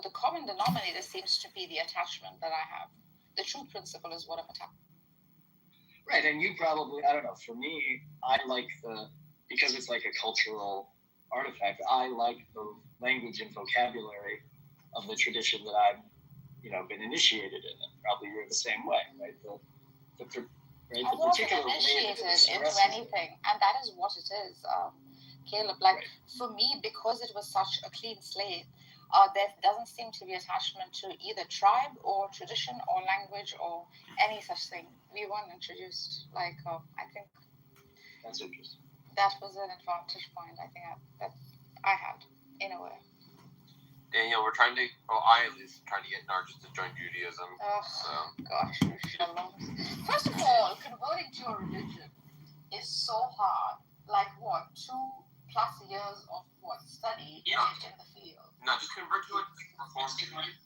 So the common denominator seems to be the attachment that I have. The true principle is what I'm attached. Right, and you probably, I don't know, for me, I like because it's like a cultural artifact, I like the language and vocabulary of the tradition that I've, been initiated in, and probably you're the same way, right? I wasn't initiated into anything, and that is what it is, Caleb. For me, because it was such a clean slate, there doesn't seem to be attachment to either tribe or tradition or language or any such thing. We weren't introduced. I think that's interesting. That was an advantage point. I think that I had in a way. Daniel, I at least trying to get Nargis to join Judaism. Oh, gosh, shalom. First of all, converting to a religion is so hard. 2+ years of study in the field. No, just convert to Reform Judaism.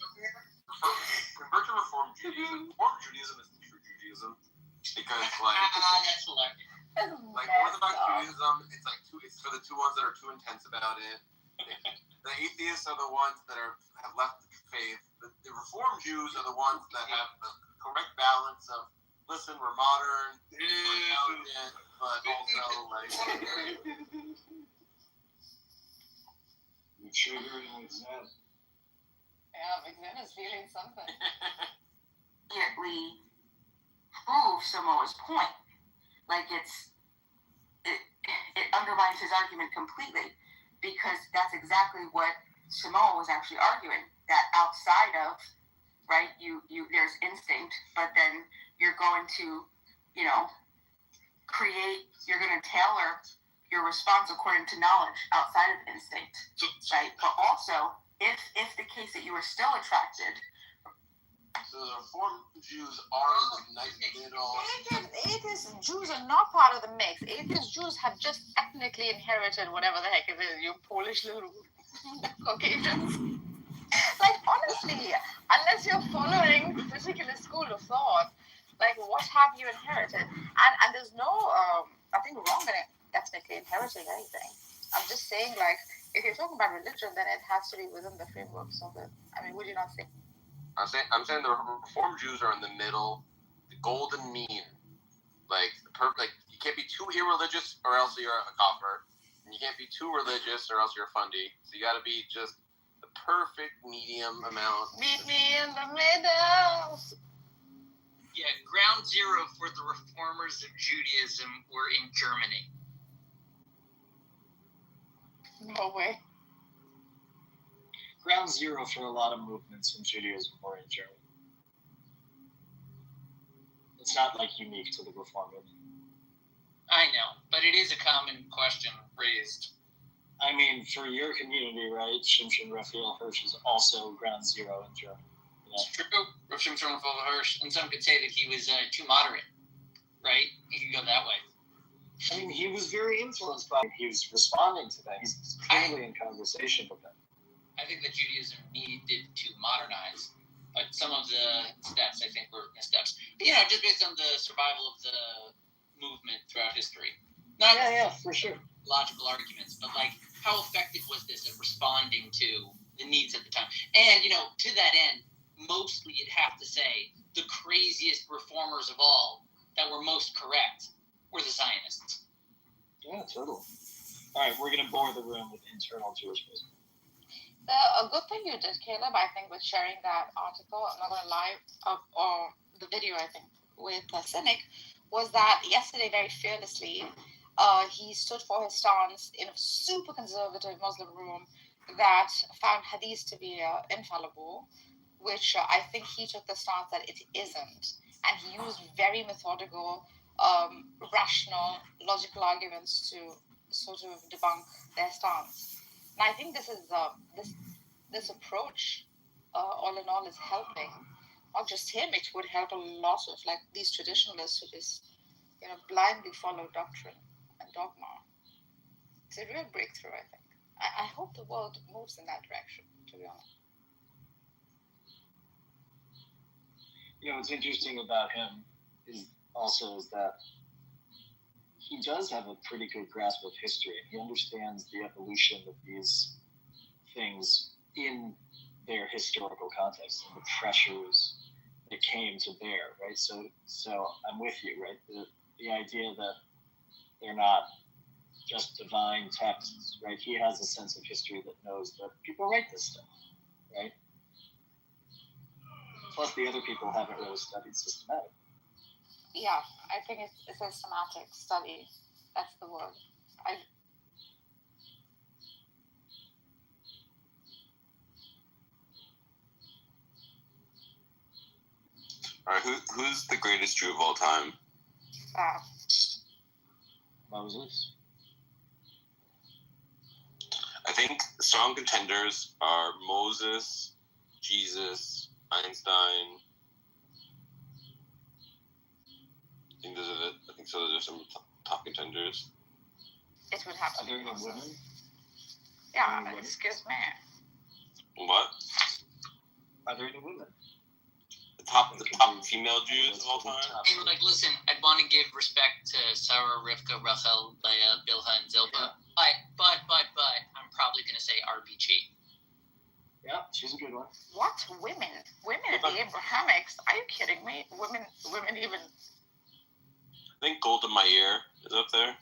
Convert to Reform Judaism. Reform Judaism is the true Judaism. Because, that's hilarious. Orthodox Judaism, it's for the two ones that are too intense about it. The atheists are the ones that have left the faith. The Reform Jews are the ones that have the correct balance of, listen, we're modern, we're intelligent, but also, You triggered with Zen. Yeah, Zen is feeling something. We prove Samoa's point. It undermines his argument completely, because that's exactly what Samoa was actually arguing, that outside of, right, there's instinct, but then you're going to, you're going to tailor your response according to knowledge outside of instinct, right? But also, if the case that you were still attracted. So the Reform Jews are in the nice middle. Atheist Jews are not part of the mix. Atheist Jews have just ethnically inherited whatever the heck it is, you Polish little Caucasians. Honestly, unless you're following a particular school of thought, what have you inherited? And there's no, nothing wrong in it, ethnically inheriting anything. I'm just saying, if you're talking about religion, then it has to be within the frameworks of it. I mean, would you not think? I'm saying the Reform Jews are in the middle, the golden mean. You can't be too irreligious or else you're a kafir. And you can't be too religious or else you're a fundi. So you got to be just the perfect medium amount. Meet me in the middle. Yeah, ground zero for the reformers of Judaism were in Germany. No way. Ground zero for a lot of movements in Judaism were in Germany. It's not unique to the Reform movement. I know, but it is a common question raised. I mean, for your community, right? Shimshon Raphael Hirsch is also ground zero in Germany. It's true. Rav Shimshon Raphael Hirsch, and some could say that he was too moderate, right? You can go that way. I mean, he was very influenced by. He was responding to that. He's clearly in conversation with them. I think that Judaism needed to modernize, but some of the steps I think were missteps. Just based on the survival of the movement throughout history. Not for sure. Logical arguments, but how effective was this at responding to the needs at the time? And to that end, mostly you'd have to say the craziest reformers of all that were most correct were the Zionists. Yeah, totally. All right, we're going to bore the room with internal Jewish wisdom. A good thing you did, Caleb, I think, with sharing that article, I'm not going to lie, or the video, I think, with Cynic, was that yesterday, very fearlessly, he stood for his stance in a super conservative Muslim room that found hadith to be infallible, which I think he took the stance that it isn't. And he used very methodical, rational, logical arguments to sort of debunk their stance. And I think this is this approach, all in all, is helping. Not just him; it would help a lot of these traditionalists who just blindly follow doctrine and dogma. It's a real breakthrough, I think. I hope the world moves in that direction. To be honest. What's interesting about him is that he does have a pretty good grasp of history. He understands the evolution of these things in their historical context and the pressures that came to bear, right? So I'm with you, right? The idea that they're not just divine texts, right? He has a sense of history that knows that people write this stuff, right? Plus, the other people haven't really studied systematically. Yeah, I think it's a systematic study. That's the word. All right, who's the greatest Jew of all time? Moses. I think strong contenders are Moses, Jesus, Einstein. I think so. Those are some top contenders. It would have to Are there be any Moses. women? Yeah, Any women? excuse me. What? Are there any women? The top female Jews of all time? I mean, like, listen, I'd want to give respect to Sarah, Rivka, Rachel, Leah, Bilhah, and Zilpah. Yeah. But, I'm probably going to say RBG. Yeah, she's a good one. What women? Women in the Abrahamics? Are you kidding me? Women even. I think Golda Meir is up there.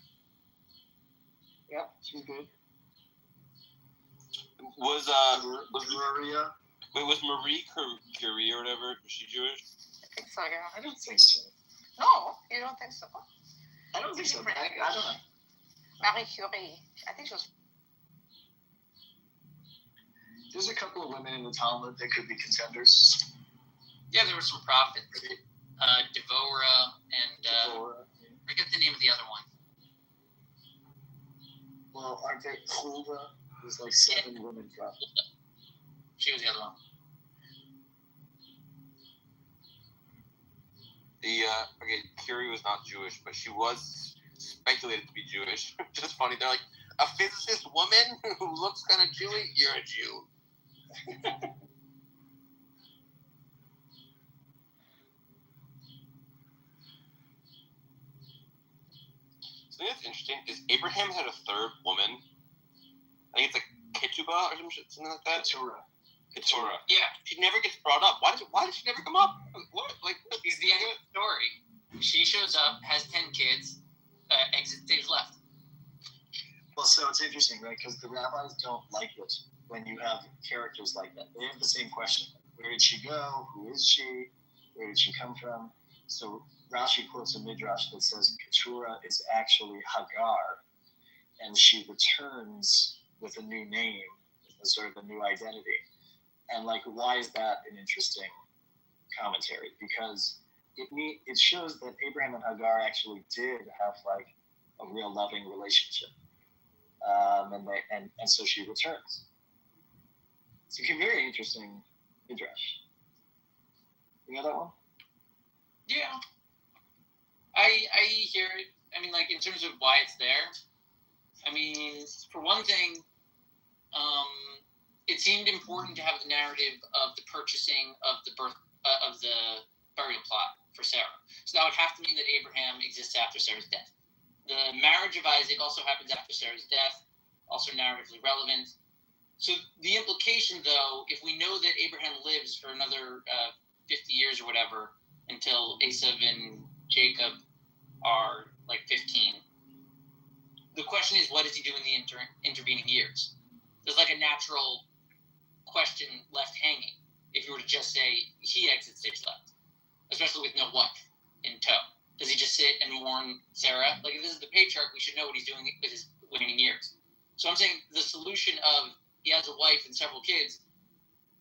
Yeah, she's good. Was Maria? Wait, was Marie Curie or whatever? Was she Jewish? I think so, yeah. I don't think so. No, you don't think so? I don't think so. I don't know. Marie Curie. I think she was. There's a couple of women in the Talmud that could be contenders. Yeah, there were some prophets. Devorah and Devorah. I forget the name of the other one. Well, aren't there Huldah? There's like 7 women prophets. She was the other one. Curie was not Jewish, but she was speculated to be Jewish. Which is funny. They're like, a physicist woman who looks kind of Jewy? You're a Jew. Something that's interesting is Abraham had a third woman. I think it's like Keturah or something like that. Keturah. Yeah. She never gets brought up. Why does she never come up? What? Like, He's the end of the story. She shows up, has 10 kids, exit stage left. Well, so it's interesting, right? Because the rabbis don't like it when you have characters like that. They have the same question. Where did she go? Who is she? Where did she come from? So Rashi quotes a midrash that says Keturah is actually Hagar, and she returns with a new name, sort of a new identity. And like, why is that an interesting commentary? Because it shows that Abraham and Hagar actually did have like a real loving relationship, and so she returns. It's a very interesting midrash. You know that one? Yeah. I hear it. I mean, like, in terms of why it's there, I mean, for one thing, it seemed important to have the narrative of the purchasing of the burial plot for Sarah. So that would have to mean that Abraham exists after Sarah's death. The marriage of Isaac also happens after Sarah's death, also narratively relevant. So the implication, though, if we know that Abraham lives for another 50 years or whatever until Esav and Jacob are like 15, the question is, what does he do in the intervening years? There's like a natural question left hanging if you were to just say he exits stage left, especially with no wife in tow. Does he just sit and mourn Sarah? Like, if this is the patriarch, we should know what he's doing with his waning years. So I'm saying the solution of he has a wife and several kids,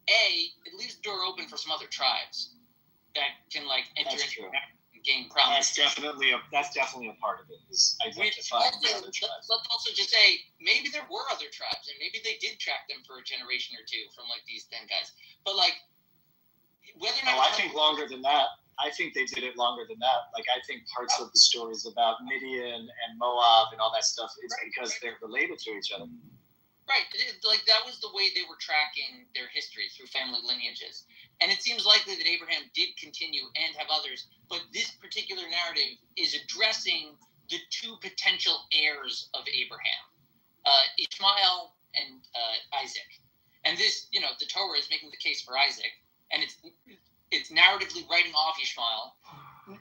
it leaves the door open for some other tribes that can like enter into and gain prominence. That's definitely a part of it. Is identifying the other tribes. Let's also just say maybe there were other tribes and maybe they did track them for a generation or two from like these 10 guys. But like whether or not I think longer than that. I think they did it longer than that. Like, I think parts of the stories about Midian and Moab and all that stuff, it's because they're related to each other. Right. Like, that was the way they were tracking their history through family lineages. And it seems likely that Abraham did continue and have others, but this particular narrative is addressing the 2 potential heirs of Abraham, Ishmael and Isaac. And this, the Torah is making the case for Isaac, and it's narratively writing off Ishmael.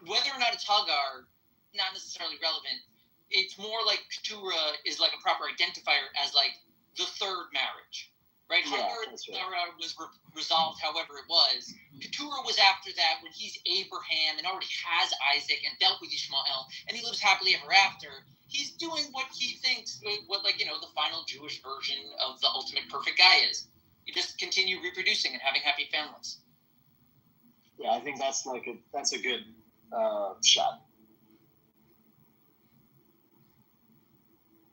Whether or not it's Hagar, not necessarily relevant. It's more like Keturah is like a proper identifier as like the third marriage, right? Yeah, Hagar that's right. was resolved however it was. Keturah was after that when he's Abraham and already has Isaac and dealt with Ishmael, and he lives happily ever after. He's doing what he thinks, the final Jewish version of the ultimate perfect guy is. You just continue reproducing and having happy families. Yeah, I think that's a good shot.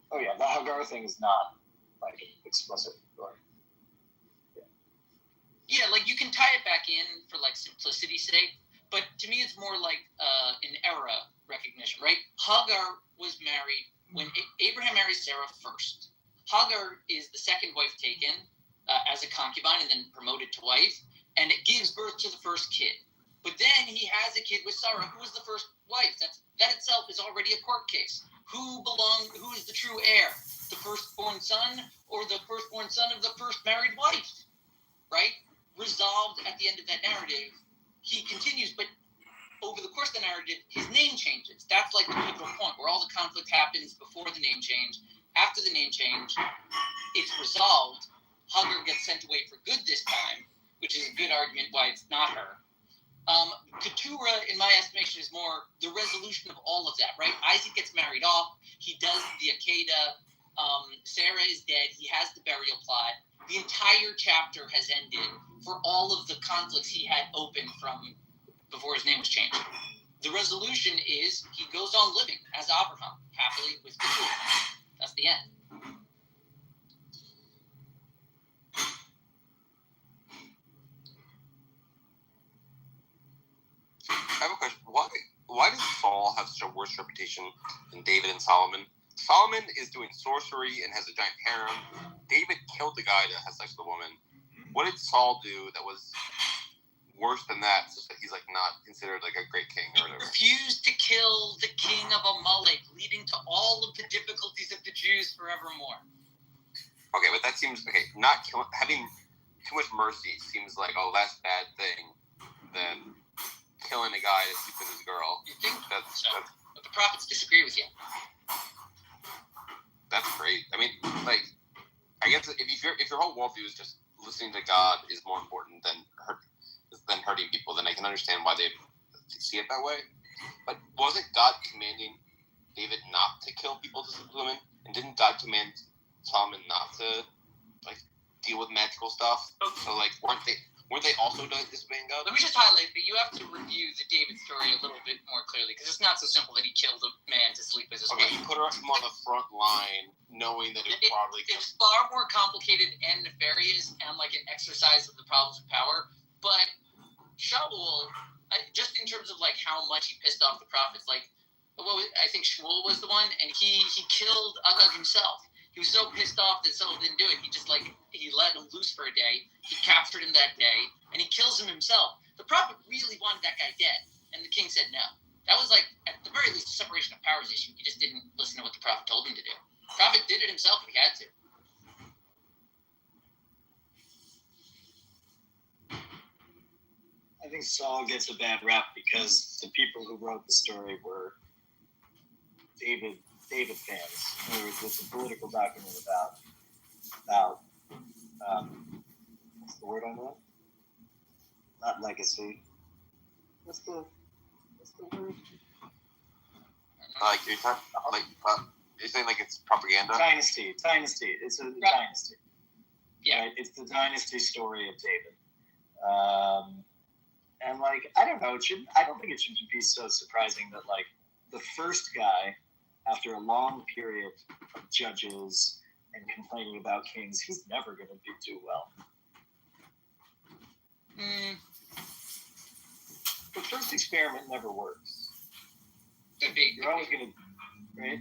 Oh yeah, the Hagar thing is not like explicit. Yeah, like you can tie it back in for like simplicity's sake, but to me it's more like an era recognition, right? Hagar was married when Abraham marries Sarah first. Hagar is the second wife taken as a concubine and then promoted to wife, and it gives birth to the first kid. But then he has a kid with Sarah, who was the first wife. That itself is already a court case. Who is the true heir? The firstborn son or the firstborn son of the first married wife? Right? Resolved at the end of that narrative. He continues, but over the course of the narrative, his name changes. That's like the pivotal point where all the conflict happens before the name change. After the name change, it's resolved. Hagar gets sent away for good this time, which is a good argument why it's not her. Keturah, in my estimation, is more the resolution of all of that, right? Isaac gets married off. He does the Akedah. Sarah is dead. He has the burial plot. The entire chapter has ended for all of the conflicts he had open from before his name was changed. The resolution is he goes on living as Abraham, happily with Keturah. That's the end. I have a question. Why does Saul have such a worse reputation than David and Solomon? Solomon is doing sorcery and has a giant harem. David killed the guy that has sex with a woman. What did Saul do that was worse than that, such that he's like not considered like a great king or whatever? He refused to kill the king of Amalek, leading to all of the difficulties of the Jews forevermore. Okay, but that seems not having too much mercy seems like that's a bad thing than killing a guy that sleeps with his girl. You think That's so? But the prophets disagree with you. That's great. I mean, like, I guess if your whole worldview is just listening to God is more important than hurting people, then I can understand why they see it that way. But wasn't God commanding David not to kill people to sleep with women? And didn't God command Solomon not to like deal with magical stuff? Okay. So like, weren't they also disobeying God? Let me just highlight that you have to review the David story a little bit more clearly, because it's not so simple that he killed a man to sleep with his wife. Okay, he put him on the front line, knowing that it probably it's far more complicated and nefarious and like an exercise of the problems of power. But Shaul, just in terms of like how much he pissed off the prophets, like, I think Shmuel was the one, and he killed Agag himself. He was so pissed off that Saul didn't do it. He let him loose for a day. He captured him that day, and he kills him himself. The prophet really wanted that guy dead, and the king said no. That was like, at the very least, a separation of powers issue. He just didn't listen to what the prophet told him to do. The prophet did it himself if he had to. I think Saul gets a bad rap because the people who wrote the story were David fans. There was a political document about what's the word on that? Not legacy. What's the word? like you're saying like it's propaganda. Dynasty. It's a dynasty. Yeah. Right? It's the dynasty story of David. And like, I don't know, I don't think it should be so surprising that like the first guy, after a long period of judges and complaining about kings, he's never going to do well. The first experiment never works. Could be. You're always going to, right?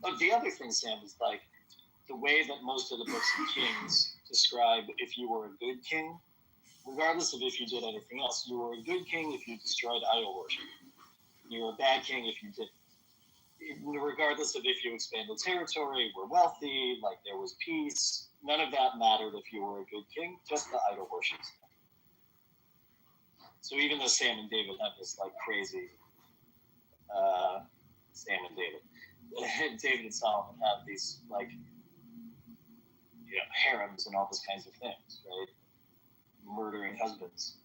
Oh, the other thing, Sam, is like the way that most of the books of Kings describe if you were a good king, regardless of if you did anything else. You were a good king if you destroyed idol worship. You were a bad king if you didn't. regardless of if you expanded territory, were wealthy, like there was peace, none of that mattered if you were a good king, just the idol worship stuff. So even though Sam and David have this like crazy, Sam and David and Solomon have these like, harems and all those kinds of things, right? Murdering husbands.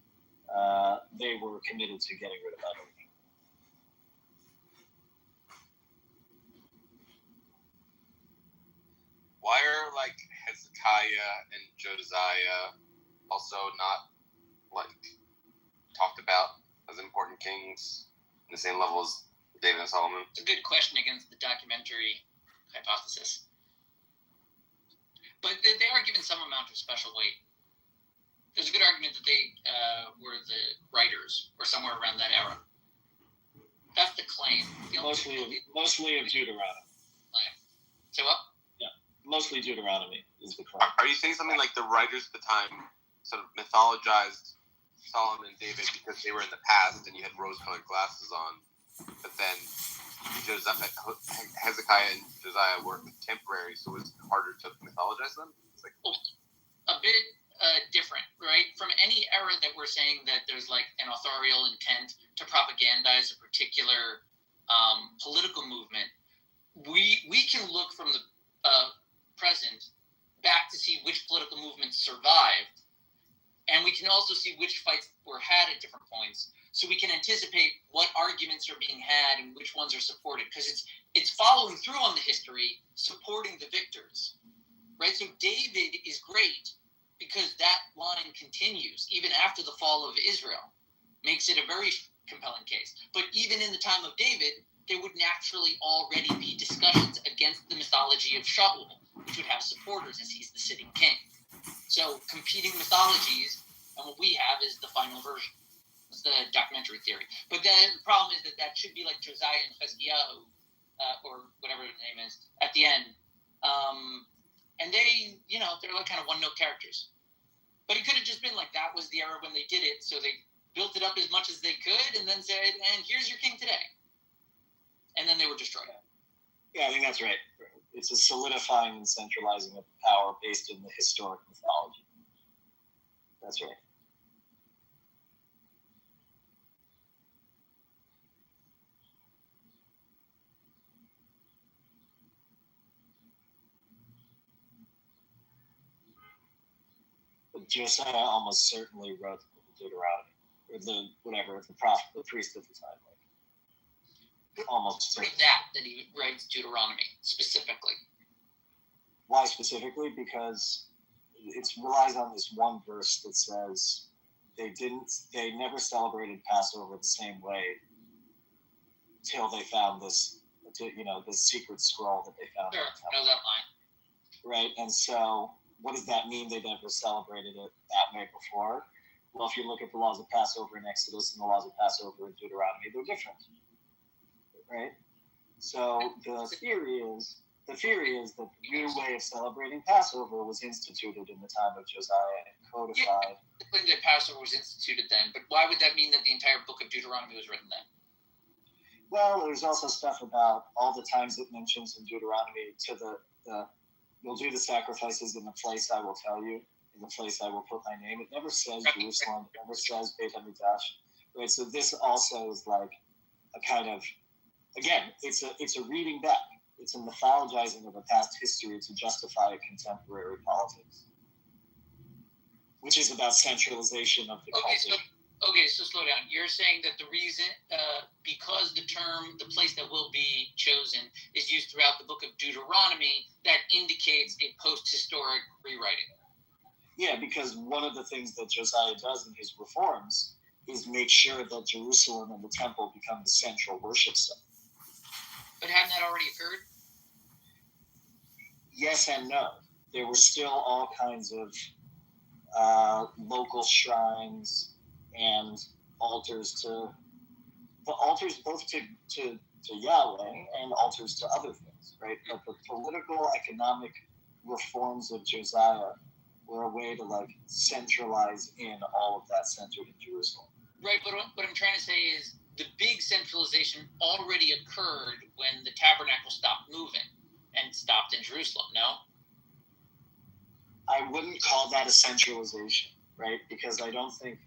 They were committed to getting rid of idol. Why are like Hezekiah and Josiah also not like talked about as important kings in the same level as David and Solomon? It's a good question against the documentary hypothesis. But they are given some amount of special weight. There's a good argument that they were the writers or somewhere around that era. That's the claim. Mostly of Deuteronomy. So what? Mostly Deuteronomy is the claim. Are you saying something like the writers at the time sort of mythologized Solomon and David because they were in the past and you had rose-colored glasses on, but then Hezekiah and Josiah were contemporary, so it was harder to mythologize them? It's like a bit different, right? From any era that we're saying that there's like an authorial intent to propagandize a particular political movement, we can look from the present back to see which political movements survived, and we can also see which fights were had at different points, so we can anticipate what arguments are being had and which ones are supported, because it's following through on the history, supporting the victors, right? So David is great because that line continues even after the fall of Israel, makes it a very compelling case. But even in the time of David, there would naturally already be discussions against the mythology of Shaul, which would have supporters as he's the sitting king. So competing mythologies, and what we have is the final version. It's the documentary theory. But then the problem is that should be like Josiah and Hezekiah, or whatever his name is, at the end. And they, they're like kind of one-note characters. But it could have just been like that was the era when they did it, so they built it up as much as they could and then said, and here's your king today. And then they were destroyed. Yeah, I think that's right. It's a solidifying and centralizing of power based in the historic mythology. That's right. But Josiah almost certainly wrote the book of Deuteronomy, or the prophet, the priest at the time. Almost certainly. That he writes Deuteronomy specifically. Why specifically? Because it relies on this one verse that says they never celebrated Passover the same way till they found this secret scroll that they found. Sure, I know that line. Right, and so what does that mean? They never celebrated it that way before. Well, if you look at the laws of Passover in Exodus and the laws of Passover in Deuteronomy, they're different. Right? So the theory is that the new way of celebrating Passover was instituted in the time of Josiah and codified. Yeah, that Passover was instituted then, but why would that mean that the entire book of Deuteronomy was written then? Well, there's also stuff about all the times it mentions in Deuteronomy to the you'll do the sacrifices in the place I will tell you, in the place I will put my name. It never says Jerusalem, it never says Beit HaMikdash. Right? So this also is like a kind of, again, it's a reading back. It's a mythologizing of a past history to justify a contemporary politics, which is about centralization of the culture. So slow down. You're saying that the reason, because the term, the place that will be chosen, is used throughout the book of Deuteronomy, that indicates a post-historic rewriting. Yeah, because one of the things that Josiah does in his reforms is make sure that Jerusalem and the temple become the central worship site. But hadn't that already occurred? Yes and no. There were still all kinds of local shrines and altars both to Yahweh and altars to other things, right? But the political, economic reforms of Josiah were a way to centralize in all of that centered in Jerusalem. Right, but what I'm trying to say is the big centralization already occurred when the tabernacle stopped moving and stopped in Jerusalem, no? I wouldn't call that a centralization, right? Because I don't think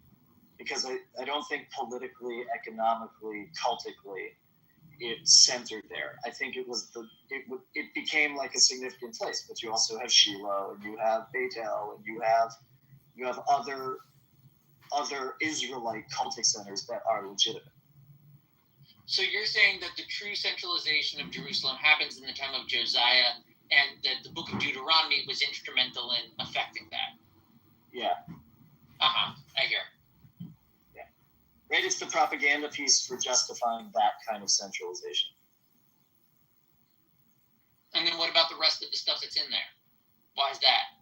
politically, economically, cultically, it centered there. I think it became like a significant place. But you also have Shiloh, and you have Beit El, and you have other Israelite cultic centers that are legitimate. So you're saying that the true centralization of Jerusalem happens in the time of Josiah, and that the book of Deuteronomy was instrumental in affecting that? Yeah. I hear. Yeah. Right, it's the propaganda piece for justifying that kind of centralization. And then what about the rest of the stuff that's in there? Why is that?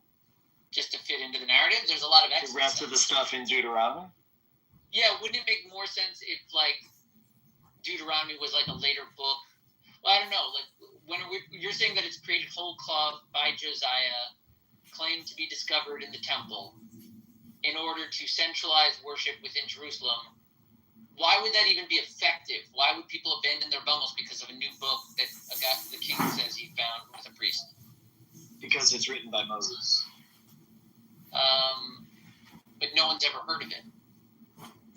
Just to fit into the narrative? There's a lot of The rest of the stuff in Deuteronomy? Yeah, wouldn't it make more sense if, like, Deuteronomy was like a later book? Well, I don't know. Like, you're saying that it's created whole cloth by Josiah, claimed to be discovered in the temple, in order to centralize worship within Jerusalem. Why would that even be effective? Why would people abandon their Bibles because of a new book that the king says he found with a priest? Because it's written by Moses. But no one's ever heard of it.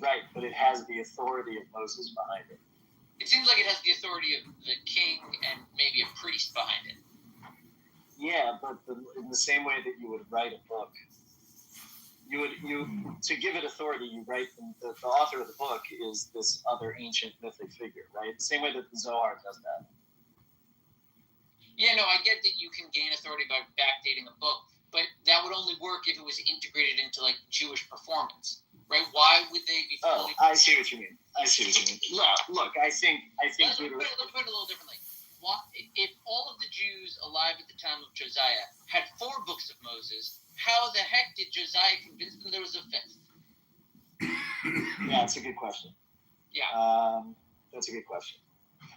Right, but it has the authority of Moses behind it. It seems like it has the authority of the king and maybe a priest behind it. Yeah, but in the same way that you would write a book, to give it authority, you write the author of the book is this other ancient mythic figure, right? The same way that the Zohar does that. Yeah, no, I get that you can gain authority by backdating a book, but that would only work if it was integrated into like Jewish performance, right? Why would they be? Oh, I see what you mean. Look, I think. Let's put it a little differently. If all of the Jews alive at the time of Josiah had 4 books of Moses, how the heck did Josiah convince them there was a 5th? Yeah, that's a good question. Yeah. That's a good question.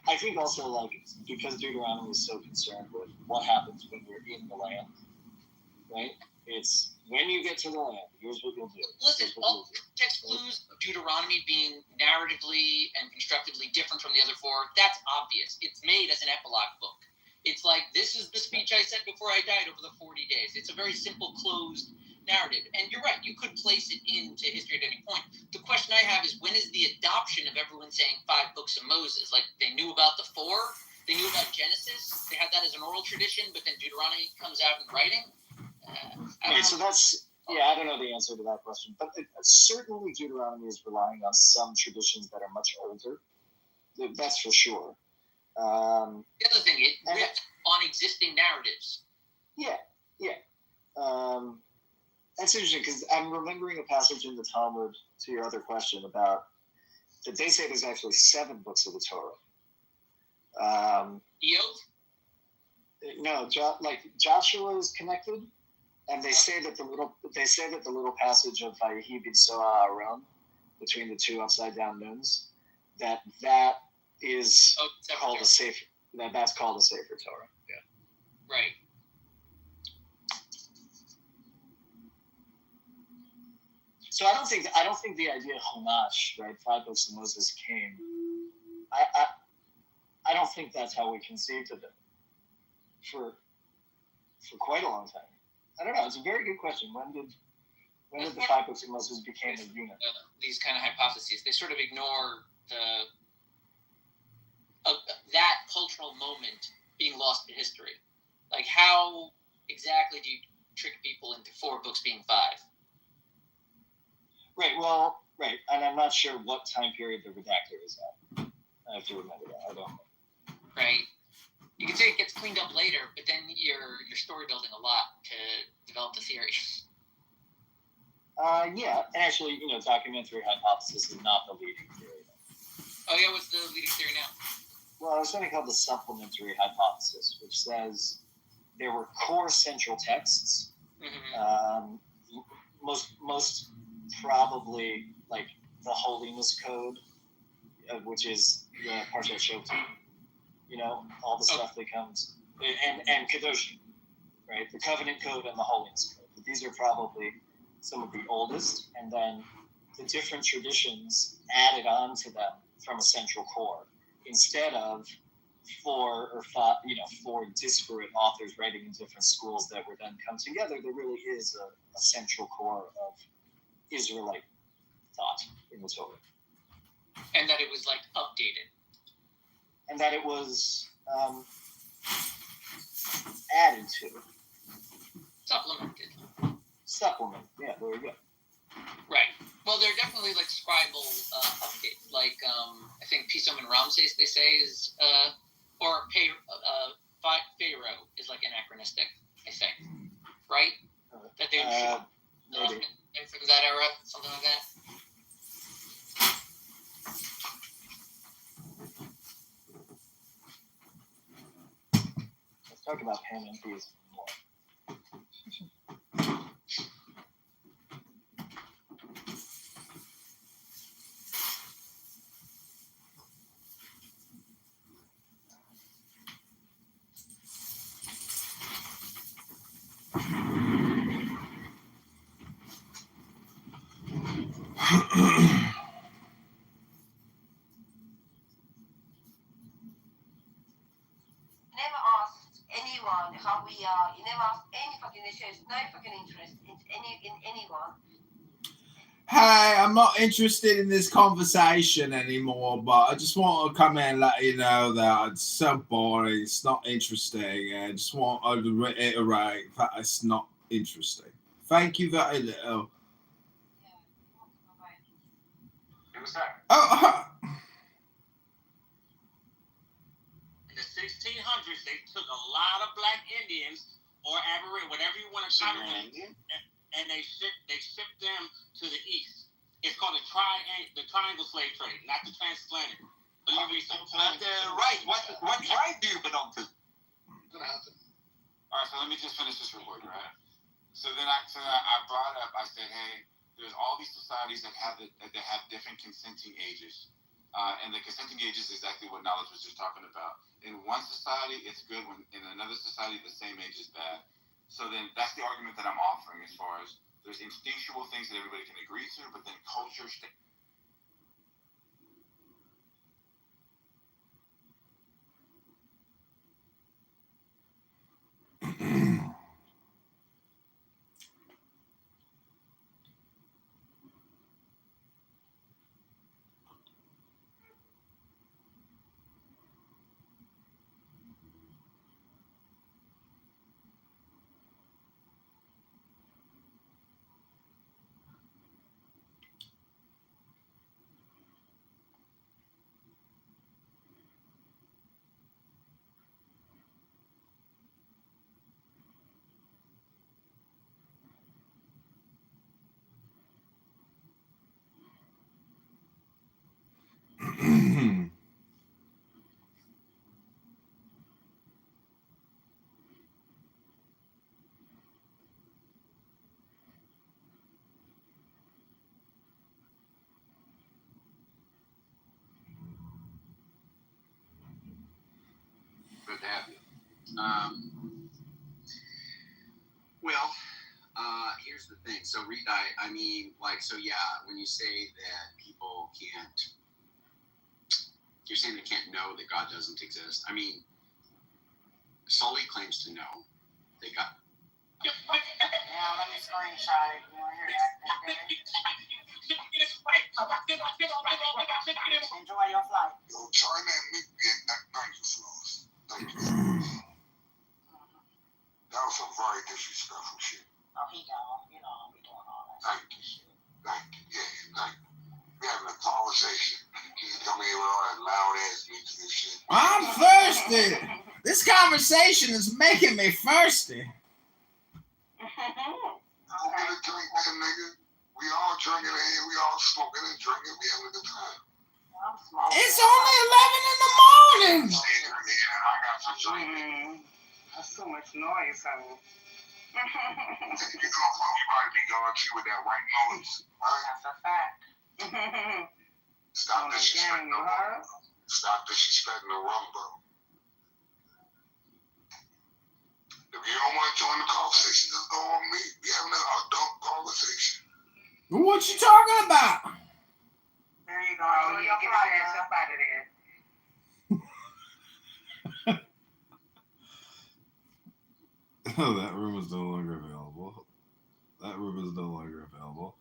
I think also, like, because Deuteronomy is so concerned with what happens when you're in the land, right? It's when you get to the land, here's what you'll do. Listen, all text clues of Deuteronomy being narratively and constructively different from the other 4, that's obvious. It's made as an epilogue book. It's like, this is the speech I said before I died over the 40 days. It's a very simple, closed narrative. And you're right, you could place it into history at any point. The question I have is, when is the adoption of everyone saying 5 books of Moses? Like, they knew about the 4, they knew about Genesis, they had that as an oral tradition, but then Deuteronomy comes out in writing. Okay, so that's, I don't know the answer to that question, but certainly Deuteronomy is relying on some traditions that are much older. That's for sure. The other thing, it ripped on existing narratives. Yeah. That's interesting because I'm remembering a passage in the Talmud to your other question about that they say there's actually 7 books of the Torah. Eov? No, Joshua is connected, and they say that the little passage of Vayehi b'Tzoa Aaron between the 2 upside down nuns, that is called a sefer. That's called a sefer Torah. Yeah. Right. So I don't think the idea of Chumash, right, 5 books of Moses came. I don't think that's how we conceived of it for quite a long time. I don't know. It's a very good question. When did the 5 books of Moses became a unit? These kind of hypotheses, they sort of ignore that cultural moment being lost in history. Like, how exactly do you trick people into 4 books being 5? Right, and I'm not sure what time period the redactor is at. I have to remember that. I don't know. Right. You can say it gets cleaned up later, but then you're story building a lot to develop the theory. Yeah, actually, documentary hypothesis is not the leading theory. Oh yeah, what's the leading theory now? Well, there's something called the supplementary hypothesis, which says there were core central texts. Mm-hmm. Most probably like the Holiness Code, which is the Parshat Shoftim. All the stuff that comes, and Kedoshim, right? The Covenant Code and the Holiness Code. But these are probably some of the oldest, and then the different traditions added on to them from a central core, instead of four or five, four disparate authors writing in different schools that would then come together. There really is a central core of Israelite thought in the Torah. And that it was like updated. And that it was added to. Supplement, yeah, there you go. Right. Well, they're definitely like scribal updates. Like I think Pisum and Ramses, they say, is or Pharaoh is like anachronistic, I think. Right? That they maybe. from that era, something like that. Let's talk about panentheism more. How we are. You never asked any fucking issues, no fucking interest in anyone. Hey, I'm not interested in this conversation anymore, but I just want to come in and let you know that it's so boring, it's not interesting, and I just want to reiterate that it's not interesting. Thank you very little. Who's that? Oh, In the 1600s, they took a lot of black Indians or Aboriginal, whatever you want to call them, and they shipped them to the east. It's called the triangle slave trade, not the transatlantic. Believe me, Right. What tribe do you belong to? All right, so let me just finish this real quick, right? So then I brought up, I said, hey, there's all these societies that have different consenting ages. And the consenting age is exactly what Knowledge was just talking about. In one society, it's good. When in another society, the same age is bad. So then that's the argument that I'm offering as far as there's instinctual things that everybody can agree to, but then culture Good to have you. Here's the thing. So, Reed, I mean, so yeah, when you say that people can't, you're saying they can't know that God doesn't exist. I mean, Sully claims to know that God. Yeah, let me screenshot it. You want to hear that? Enjoy your flight. Yo, try that meat thank you, Floss. Thank you. That was some very disrespectful shit. Oh, he gone. You know, we doing all that. Thank you. Thank you. Yeah, thank you. We having a conversation. You come here with all that loud ass music and shit. I'm thirsty. This conversation is making me thirsty. Go get a drink, nigga. We all drinking in here. We all smoking and drinking. We having a good time. I'm smoking. It's only 11 in the morning. I got some drink. That's too much noise, honey. You know, we might be going to with that white noise. Right? That's a fact. Stop disrespecting the rum. Stop disrespecting the rum, bro. If you don't want to join the conversation, just go on me. We having an adult conversation. What you talking about? There you Oh, yeah, get his ass up out of there. Oh, that room is no longer available. That room is no longer available.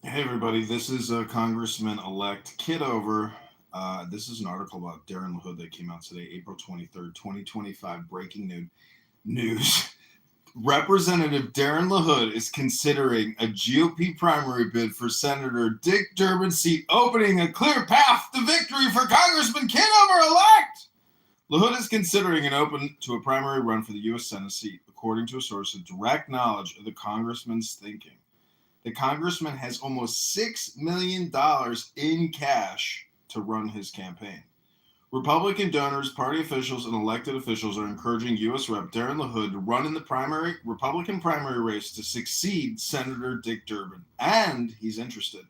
Hey, everybody, this is Congressman-elect Kidover. This is an article about Darren LaHood that came out today, April 23rd, 2025. Breaking news. Representative Darren LaHood is considering a GOP primary bid for Senator Dick Durbin's seat, opening a clear path to victory for Congressman Kidover-elect. LaHood is considering an open to a primary run for the U.S. Senate seat, according to a source with direct knowledge of the congressman's thinking. The congressman has almost $6 million in cash to run his campaign. Republican donors, party officials, and elected officials are encouraging U.S. Rep. Darren LaHood to run in the Republican primary race to succeed Senator Dick Durbin, and he's interested.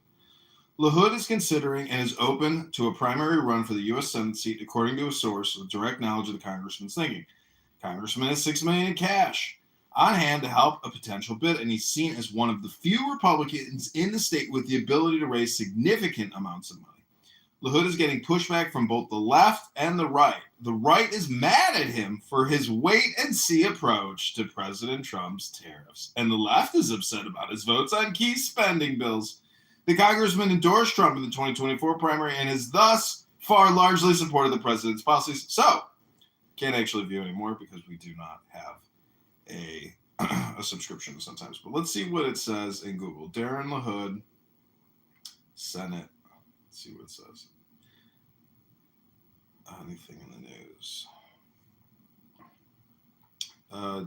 LaHood is considering and is open to a primary run for the U.S. Senate seat, according to a source with direct knowledge of the congressman's thinking. Congressman has $6 million in cash on hand to help a potential bid, and he's seen as one of the few Republicans in the state with the ability to raise significant amounts of money. LaHood is getting pushback from both the left and the right. The right is mad at him for his wait-and-see approach to President Trump's tariffs, and the left is upset about his votes on key spending bills. The congressman endorsed Trump in the 2024 primary and has thus far largely supported the president's policies. So, can't actually view anymore because we do not have a subscription sometimes. But let's see what it says in Google. Darren LaHood, Senate. Let's see what it says. Anything in the news?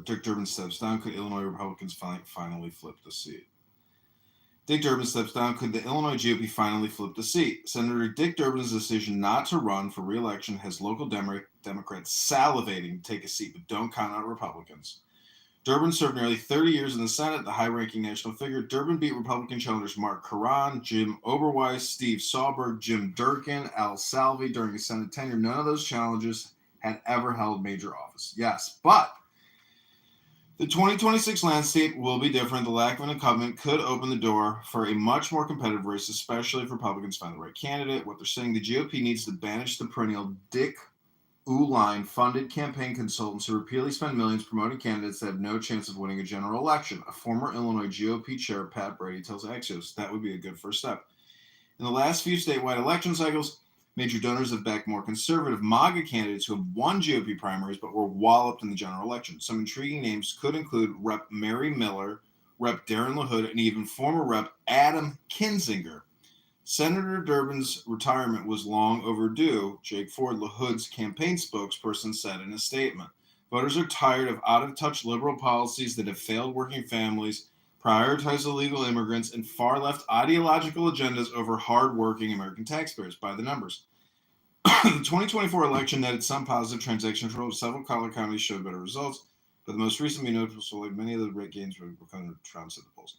Dick Durbin steps down. Could Illinois Republicans finally flip the seat? Dick Durbin steps down. Could the Illinois GOP finally flip the seat? Senator Dick Durbin's decision not to run for re-election has local Democrats salivating to take a seat, but don't count out Republicans. Durbin served nearly 30 years in the Senate, the high-ranking national figure. Durbin beat Republican challengers Mark Curran, Jim Oberweis, Steve Saulberg, Jim Durkin, Al Salvi during his Senate tenure. None of those challengers had ever held major office. Yes, but the 2026 landscape will be different. The lack of an incumbent could open the door for a much more competitive race, especially if Republicans find the right candidate. What they're saying, the GOP needs to banish the perennial Dick Uihlein funded campaign consultants who repeatedly spend millions promoting candidates that have no chance of winning a general election. A former Illinois GOP chair, Pat Brady, tells Axios that would be a good first step. In the last few statewide election cycles, major donors have backed more conservative MAGA candidates who have won GOP primaries but were walloped in the general election. Some intriguing names could include Rep. Mary Miller, Rep. Darren LaHood, and even former Rep. Adam Kinzinger. Senator Durbin's retirement was long overdue, Jake Ford, LaHood's campaign spokesperson, said in a statement. Voters are tired of out-of-touch liberal policies that have failed working families, prioritize illegal immigrants, and far-left ideological agendas over hard-working American taxpayers. By the numbers. The 2024 election netted some positive transaction control. Several collar counties showed better results, but the most recent we noticeably many of the rate gains were becoming Trump's at the polls.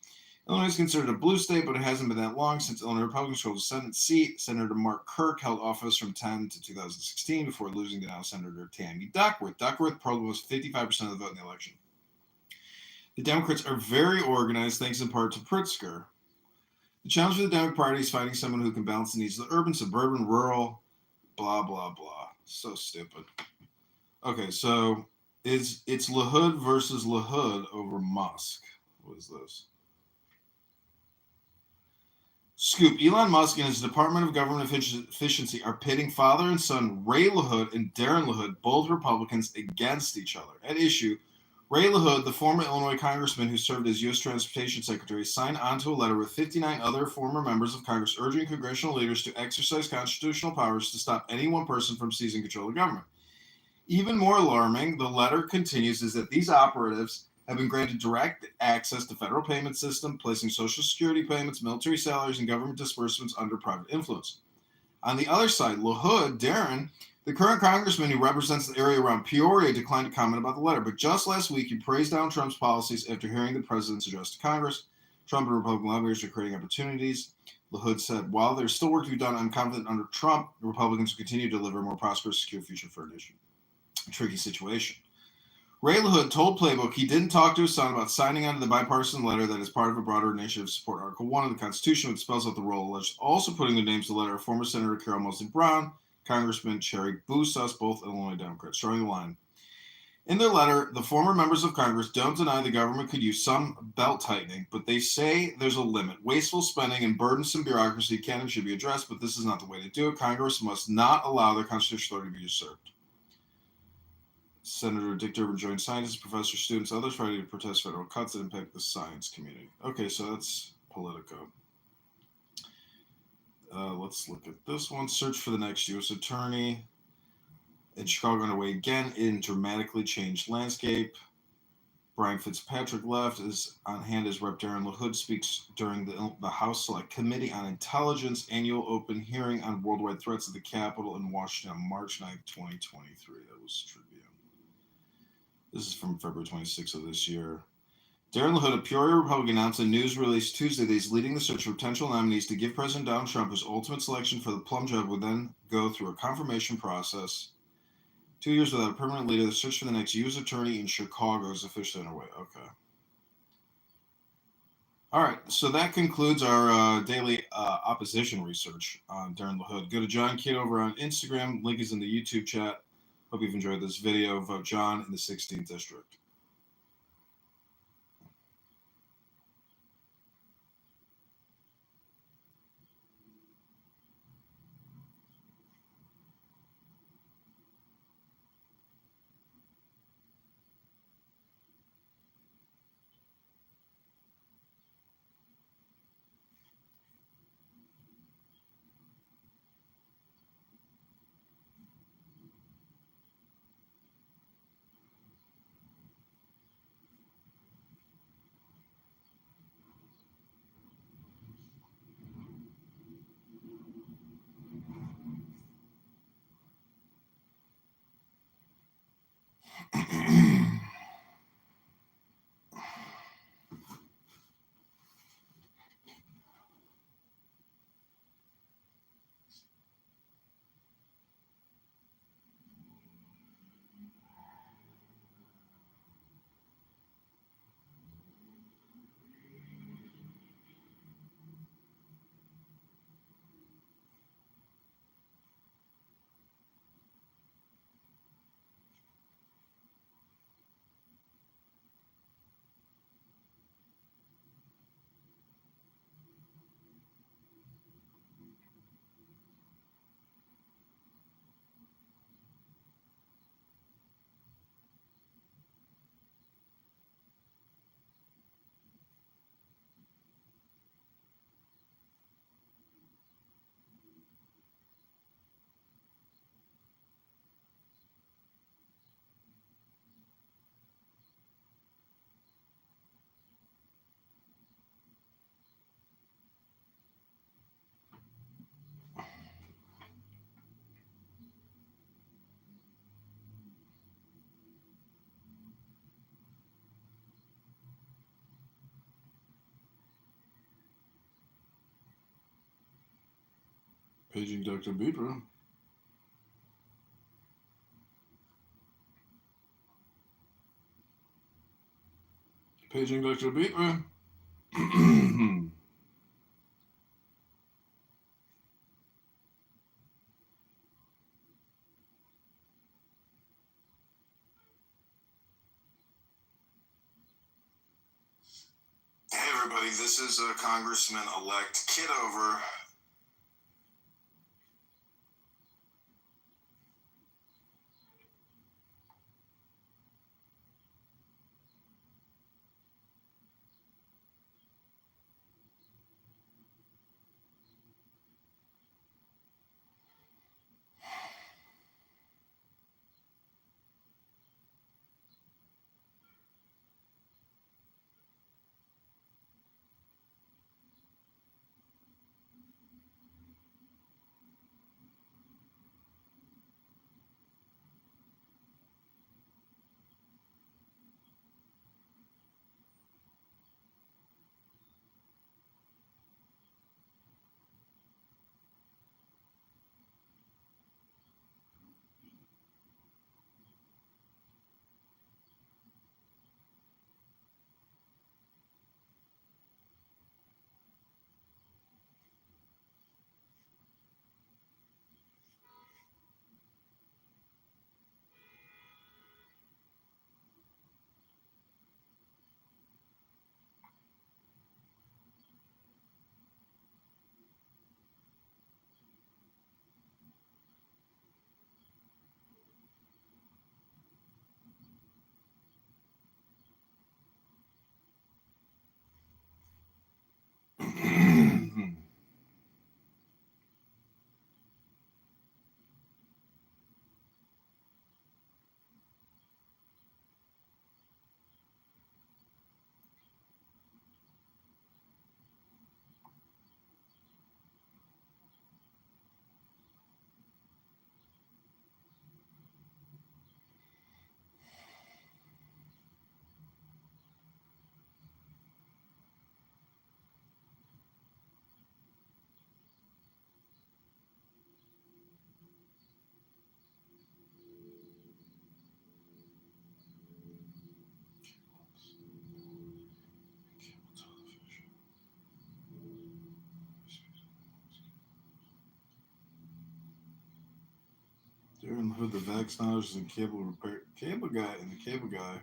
Illinois is considered a blue state, but it hasn't been that long since Illinois Republicans controlled the Senate seat. Senator Mark Kirk held office from 2010 to 2016 before losing to now Senator Tammy Duckworth. Duckworth polled almost 55% of the vote in the election. The Democrats are very organized, thanks in part to Pritzker. The challenge for the Democratic Party is finding someone who can balance the needs of the urban, suburban, rural, blah, blah, blah. So stupid. Okay, so it's LaHood versus LaHood over Musk. What is this? Scoop. Elon Musk and his Department of Government Efficiency are pitting father and son Ray LaHood and Darren LaHood, both Republicans, against each other. At issue, Ray LaHood, the former Illinois congressman who served as U.S. Transportation Secretary, signed onto a letter with 59 other former members of Congress urging congressional leaders to exercise constitutional powers to stop any one person from seizing control of government. Even more alarming, the letter continues, is that these operatives have been granted direct access to federal payment system, placing Social Security payments, military salaries, and government disbursements under private influence. On the other side, LaHood, Darren, the current congressman who represents the area around Peoria, declined to comment about the letter. But just last week, he praised Donald Trump's policies after hearing the president's address to Congress. Trump and Republican lawmakers are creating opportunities. LaHood said, while there's still work to be done, I'm confident under Trump, the Republicans will continue to deliver a more prosperous, secure future for our nation. A tricky situation. Ray LaHood told Playbook he didn't talk to his son about signing on to the bipartisan letter that is part of a broader initiative to support Article 1 of the Constitution, which spells out the role alleged, also putting the names of the letter of former Senator Carol Moseley Brown, Congressman Cherry Bousas, both Illinois Democrats, drawing the line. In their letter, the former members of Congress don't deny the government could use some belt tightening, but they say there's a limit. Wasteful spending and burdensome bureaucracy can and should be addressed, but this is not the way to do it. Congress must not allow their constitutional authority to be usurped. Senator Dick Durbin joined scientists, professors, students, others ready to protest federal cuts that impact the science community. Okay, so that's Politico. Let's look at this one. Search for the next U.S. attorney. In Chicago underway again in dramatically changed landscape. Brian Fitzpatrick left. Is on hand as Rep. Darren LaHood speaks during the House Select Committee on Intelligence annual open hearing on worldwide threats at the Capitol in Washington on March 9th, 2023. That was Tribune. This is from February 26th of this year. Darren LaHood, a Peoria Republican, announced in a news release Tuesday that he's leading the search for potential nominees to give President Donald Trump his ultimate selection for the plum job would then go through a confirmation process. 2 years without a permanent leader, the search for the next U.S. attorney in Chicago is officially underway. Okay. All right, so that concludes our daily opposition research on Darren LaHood. Go to John Kidd over on Instagram. Link is in the YouTube chat. Hope you've enjoyed this video. Vote John in the 16th District. Paging Dr. Beeper. Paging Dr. Beeper. Hey everybody, this is Congressman-elect Kidover. Darren Hood, the Vax Knowledge and Cable Repair. Cable Guy and the Cable Guy.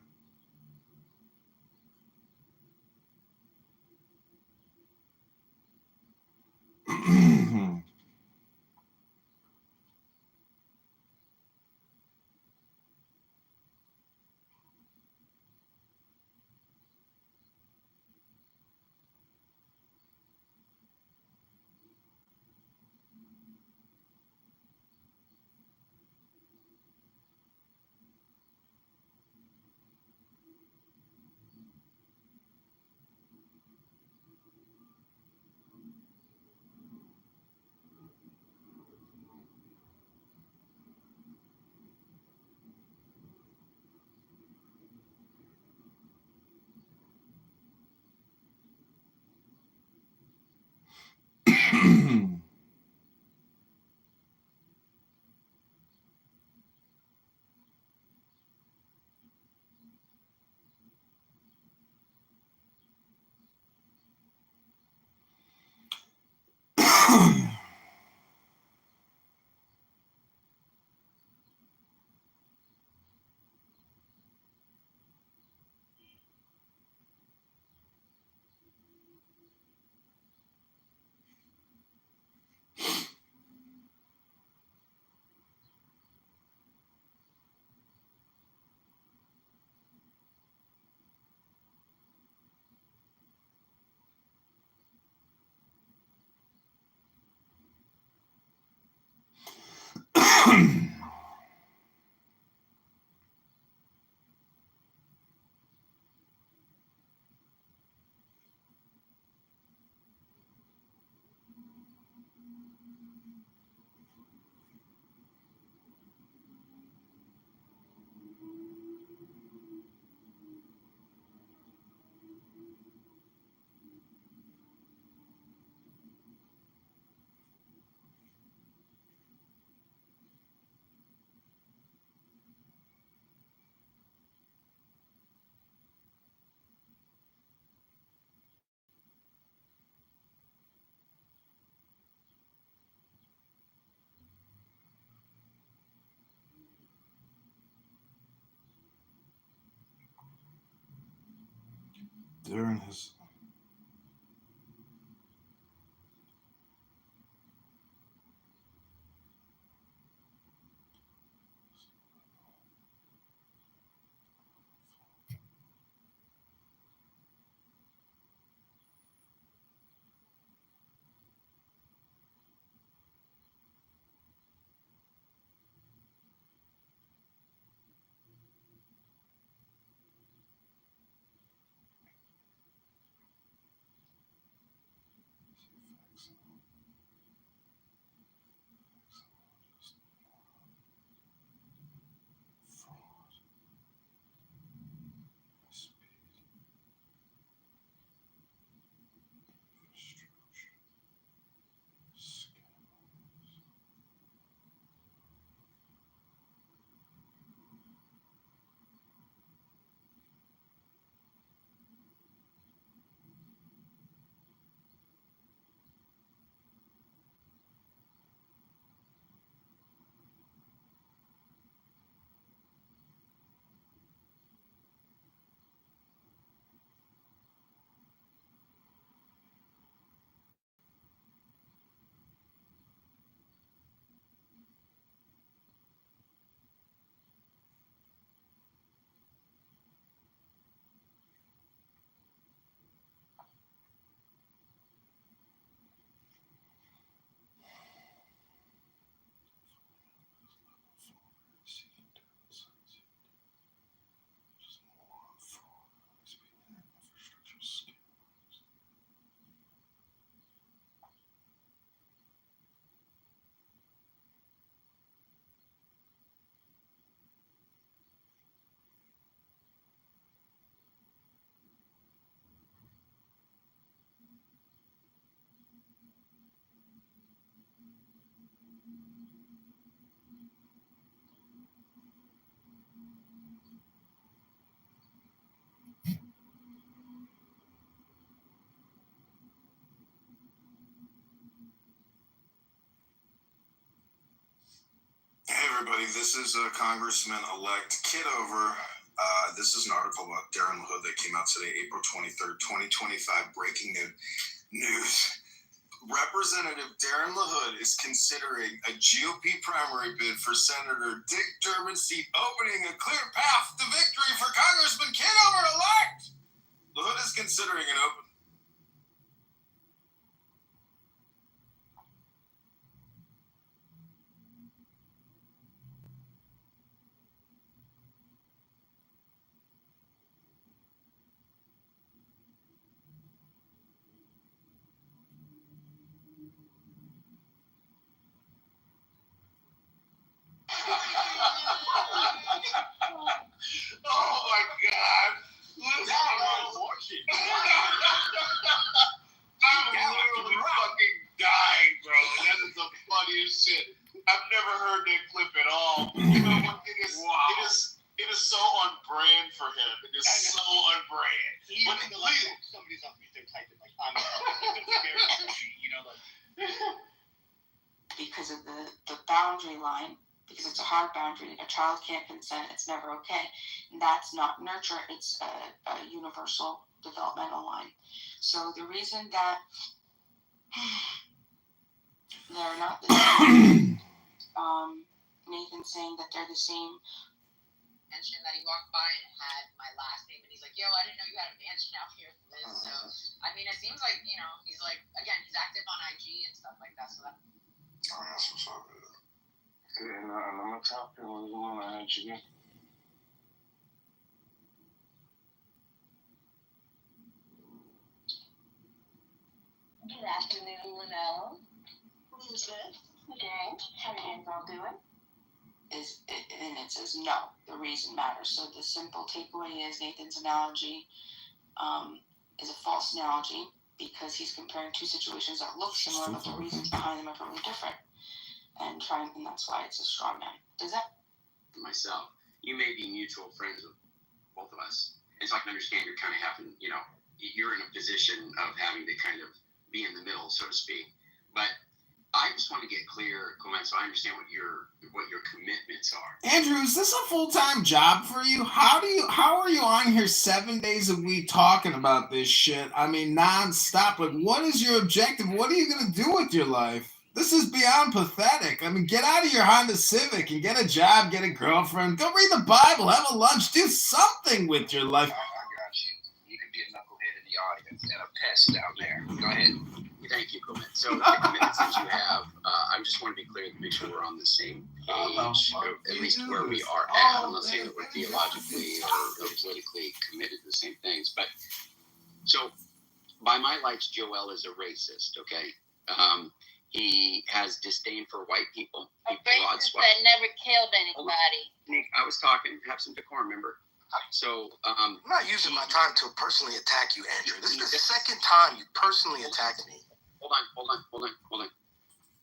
Darren has everybody. This is Congressman-elect Kidover. This is an article about Darren LaHood that came out today, April 23rd, 2025. Breaking news. Representative Darren LaHood is considering a GOP primary bid for Senator Dick Durbin's seat, opening a clear path to victory for Congressman Kidover-elect. LaHood is considering an open. Oh my God! Listen, I'm literally fucking dying, bro. That is the funniest shit. I've never heard that clip at all. You know, it is so on brand for him. It is so on brand. Somebody's up there typing like, I'm you know, like. Because of the boundary line, because it's a hard boundary, a child can't consent, it's never okay. And that's not nurture, it's a universal developmental line. So the reason that they're not the same, Nathan's saying that they're the same. Mentioned that he walked by and had my last name, and he's like, yo, I didn't know you had a mansion out here for this. So, I mean, it seems like, you know, he's like, again, he's active on IG and stuff like that. So that. Oh, that's what's up. Yeah, and I'm gonna talk to him on IG. Good afternoon, Linnell. Who is this? Okay. How are you all doing? And it says no, the reason matters. So the simple takeaway is Nathan's analogy is a false analogy because he's comparing two situations that look similar, but the reasons behind them are totally different. And that's why it's a straw man. Does that? Myself, you may be mutual friends with both of us, and so I can understand you're kind of having, you know, you're in a position of having to kind of be in the middle, so to speak. But I just want to get clear, Clement, so I understand what your commitments are. Andrew, is this a full-time job for you? How are you on here 7 days a week talking about this shit? I mean, nonstop. Like, what is your objective? What are you gonna do with your life? This is beyond pathetic. I mean, get out of your Honda Civic and get a job, get a girlfriend, go read the Bible, have a lunch, do something with your life. I got you. You could be a knucklehead in the audience and a pest down there. Go ahead. Thank you, Clement. So the commitments that you have, I just want to be clear to make sure we're on the same page, or at least where we are at. I'm not saying that we're theologically or politically committed to the same things, but so by my lights, Joel is a racist. Okay, he has disdain for white people. A racist that never killed anybody. Nick, I was talking. Have some decorum, remember? So, I'm not using my time to personally attack you, Andrew. This is the second time you personally attacked me. Hold on.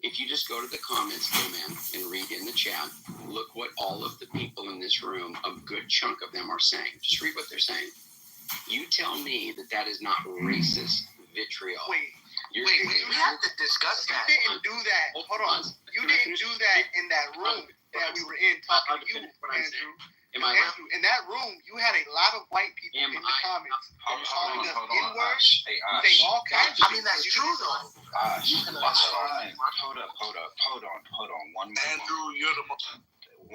If you just go to the comments, man, and read in the chat, look what all of the people in this room, a good chunk of them are saying. Just read what they're saying. You tell me that is not racist vitriol. Wait, we have to discuss that. You didn't do that. Hold on. You didn't do that in that room that we were in talking to you, Andrew. Andrew, in that room, you had a lot of white people in the comments. Hold on. Hey, saying all kinds of that's true, though. That's fine. Hold on. One mic. Andrew, you're the most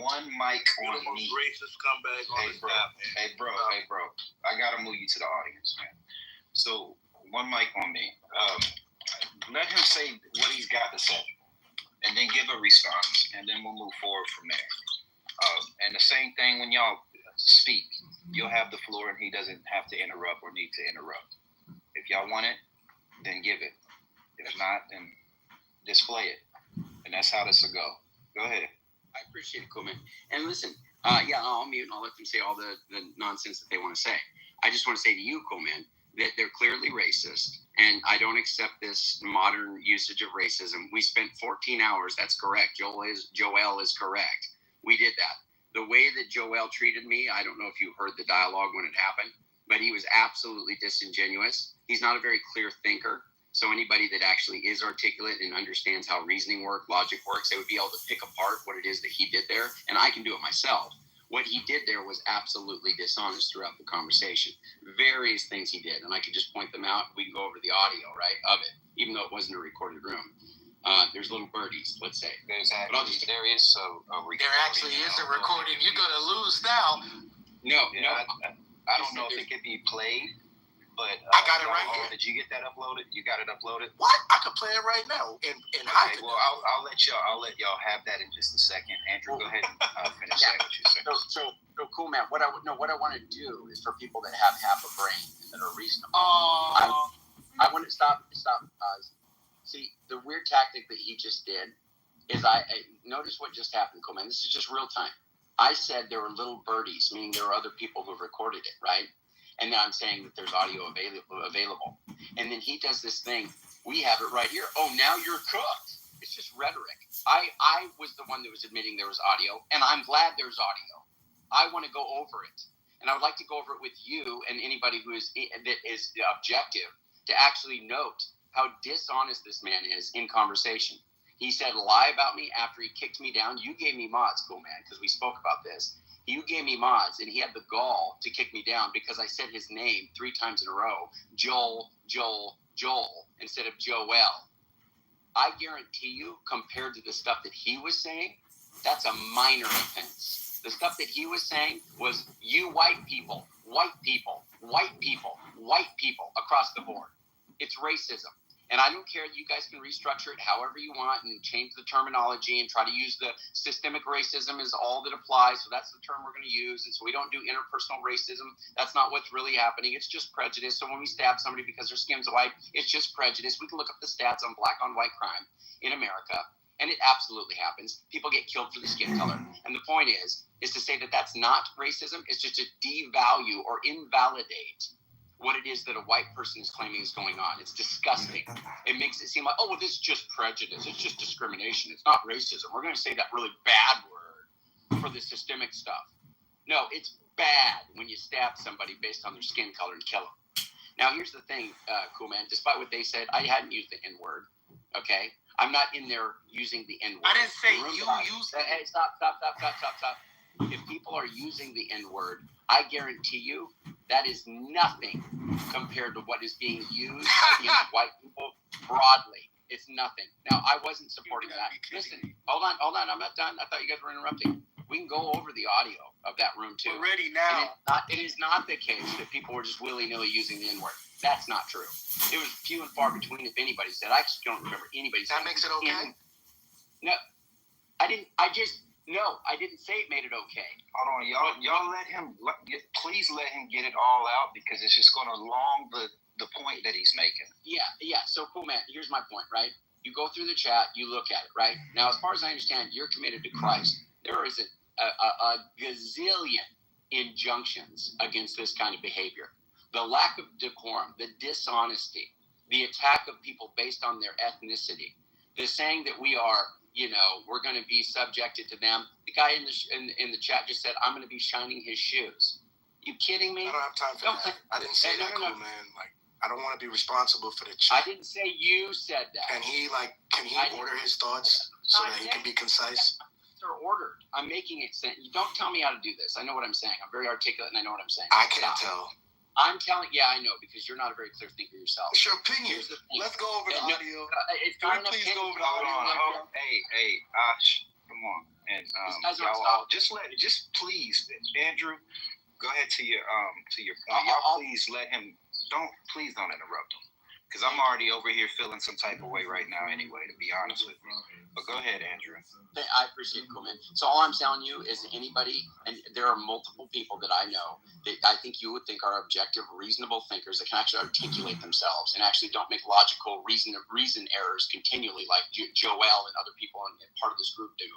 on me. racist comeback on the staff. Hey, bro. I gotta move you to the audience, man. So, one mic on me. Let him say what he's got to say, and then give a response, and then we'll move forward from there. And the same thing when y'all speak, you'll have the floor and he doesn't have to interrupt or need to interrupt. If y'all want it, then give it. If not, then display it. And that's how this will go. Go ahead. I appreciate it, Coleman. And listen, I'll mute and I'll let them say all the nonsense that they want to say. I just want to say to you, Coleman, that they're clearly racist. And I don't accept this modern usage of racism. We spent 14 hours. That's correct. Joel is correct. We did that. The way that Joel treated me, I don't know if you heard the dialogue when it happened, but he was absolutely disingenuous. He's not a very clear thinker. So anybody that actually is articulate and understands how reasoning logic works, they would be able to pick apart what it is that he did there. And I can do it myself. What he did there was absolutely dishonest throughout the conversation. Various things he did, and I could just point them out. We can go over the audio, right, of it, even though it wasn't a recorded room. There's little birdies, let's say. There is a recording. There actually is a recording. You're gonna lose now. No. I don't know if it could be played, but I got it right here. Did you get that uploaded? You got it uploaded? What? I could play it right now in high. Okay, well, I'll let y'all have that in just a second. Andrew, go ahead and finish saying what you said. So cool, man. What I want to do is for people that have half a brain and that are reasonable. I want to stop. See, the weird tactic that he just did is I notice what just happened, cool, man. This is just real time. I said there were little birdies, meaning there were other people who recorded it, right? And now I'm saying that there's audio available. And then he does this thing. We have it right here. Oh, now you're cooked. It's just rhetoric. I was the one that was admitting there was audio, and I'm glad there's audio. I want to go over it. And I would like to go over it with you and anybody that is objective to actually note how dishonest this man is in conversation. He said, lie about me after he kicked me down. You gave me mods, cool, man, because we spoke about this. You gave me mods, and he had the gall to kick me down because I said his name 3 times in a row, Joel, instead of Joel. I guarantee you, compared to the stuff that he was saying, that's a minor offense. The stuff that he was saying was you white people across the board. It's racism. And I don't care. You guys can restructure it however you want and change the terminology and try to use the systemic racism is all that applies. So that's the term we're going to use. And so we don't do interpersonal racism. That's not what's really happening. It's just prejudice. So when we stab somebody because their skin's white, it's just prejudice. We can look up the stats on black on white crime in America. And it absolutely happens. People get killed for the skin color. And the point is to say that that's not racism. It's just to devalue or invalidate what it is that a white person is claiming is going on. It's disgusting. It makes it seem like, oh, well, this is just prejudice. It's just discrimination. It's not racism. We're going to say that really bad word for the systemic stuff. No, it's bad when you stab somebody based on their skin color and kill them. Now, here's the thing, cool, man. Despite what they said, I hadn't used the N-word, okay? I'm not in there using the N-word. I didn't say you used it. Hey, stop. If people are using the N-word, I guarantee you that is nothing compared to what is being used against white people broadly. It's nothing. Now, I wasn't supporting that. Listen, hold on. I'm not done. I thought you guys were interrupting. We can go over the audio of that room, too. We're ready now. It is not the case that people were just willy-nilly using the N-word. That's not true. It was few and far between if anybody said. I actually don't remember anybody saying. That makes it okay? No. I didn't say it made it okay. Hold on, y'all please let him get it all out because it's just going to long the point that he's making. Yeah. So cool, man. Here's my point, right? You go through the chat, you look at it, right? Now, as far as I understand, you're committed to Christ. There is a gazillion injunctions against this kind of behavior. The lack of decorum, the dishonesty, the attack of people based on their ethnicity, the saying that we are, we're going to be subjected to them. The guy in the chat just said, I'm going to be shining his shoes. You kidding me? I don't have time for that. I didn't say that, cool, man. Like, I don't want to be responsible for the chat. I didn't say you said that. Can he order his thoughts so that he can be concise? They're ordered. I'm making it sense. You don't tell me how to do this. I know what I'm saying. I'm very articulate and I know what I'm saying. I can't tell. I'm telling. Yeah, I know because you're not a very clear thinker yourself. It's your opinion. Let's go over the audio. Can we please go over the audio? Hey, come on, and y'all, just please, Andrew, go ahead to your point. Y'all please please don't interrupt him because I'm already over here feeling some type of way right now anyway. To be honest with you, but go ahead, Andrew. I appreciate it, cool, man. So all I'm telling you is anybody, and there are multiple people that I know that I think you would think are objective, reasonable thinkers that can actually articulate themselves and actually don't make logical reason errors continually like Joel and other people and part of this group do.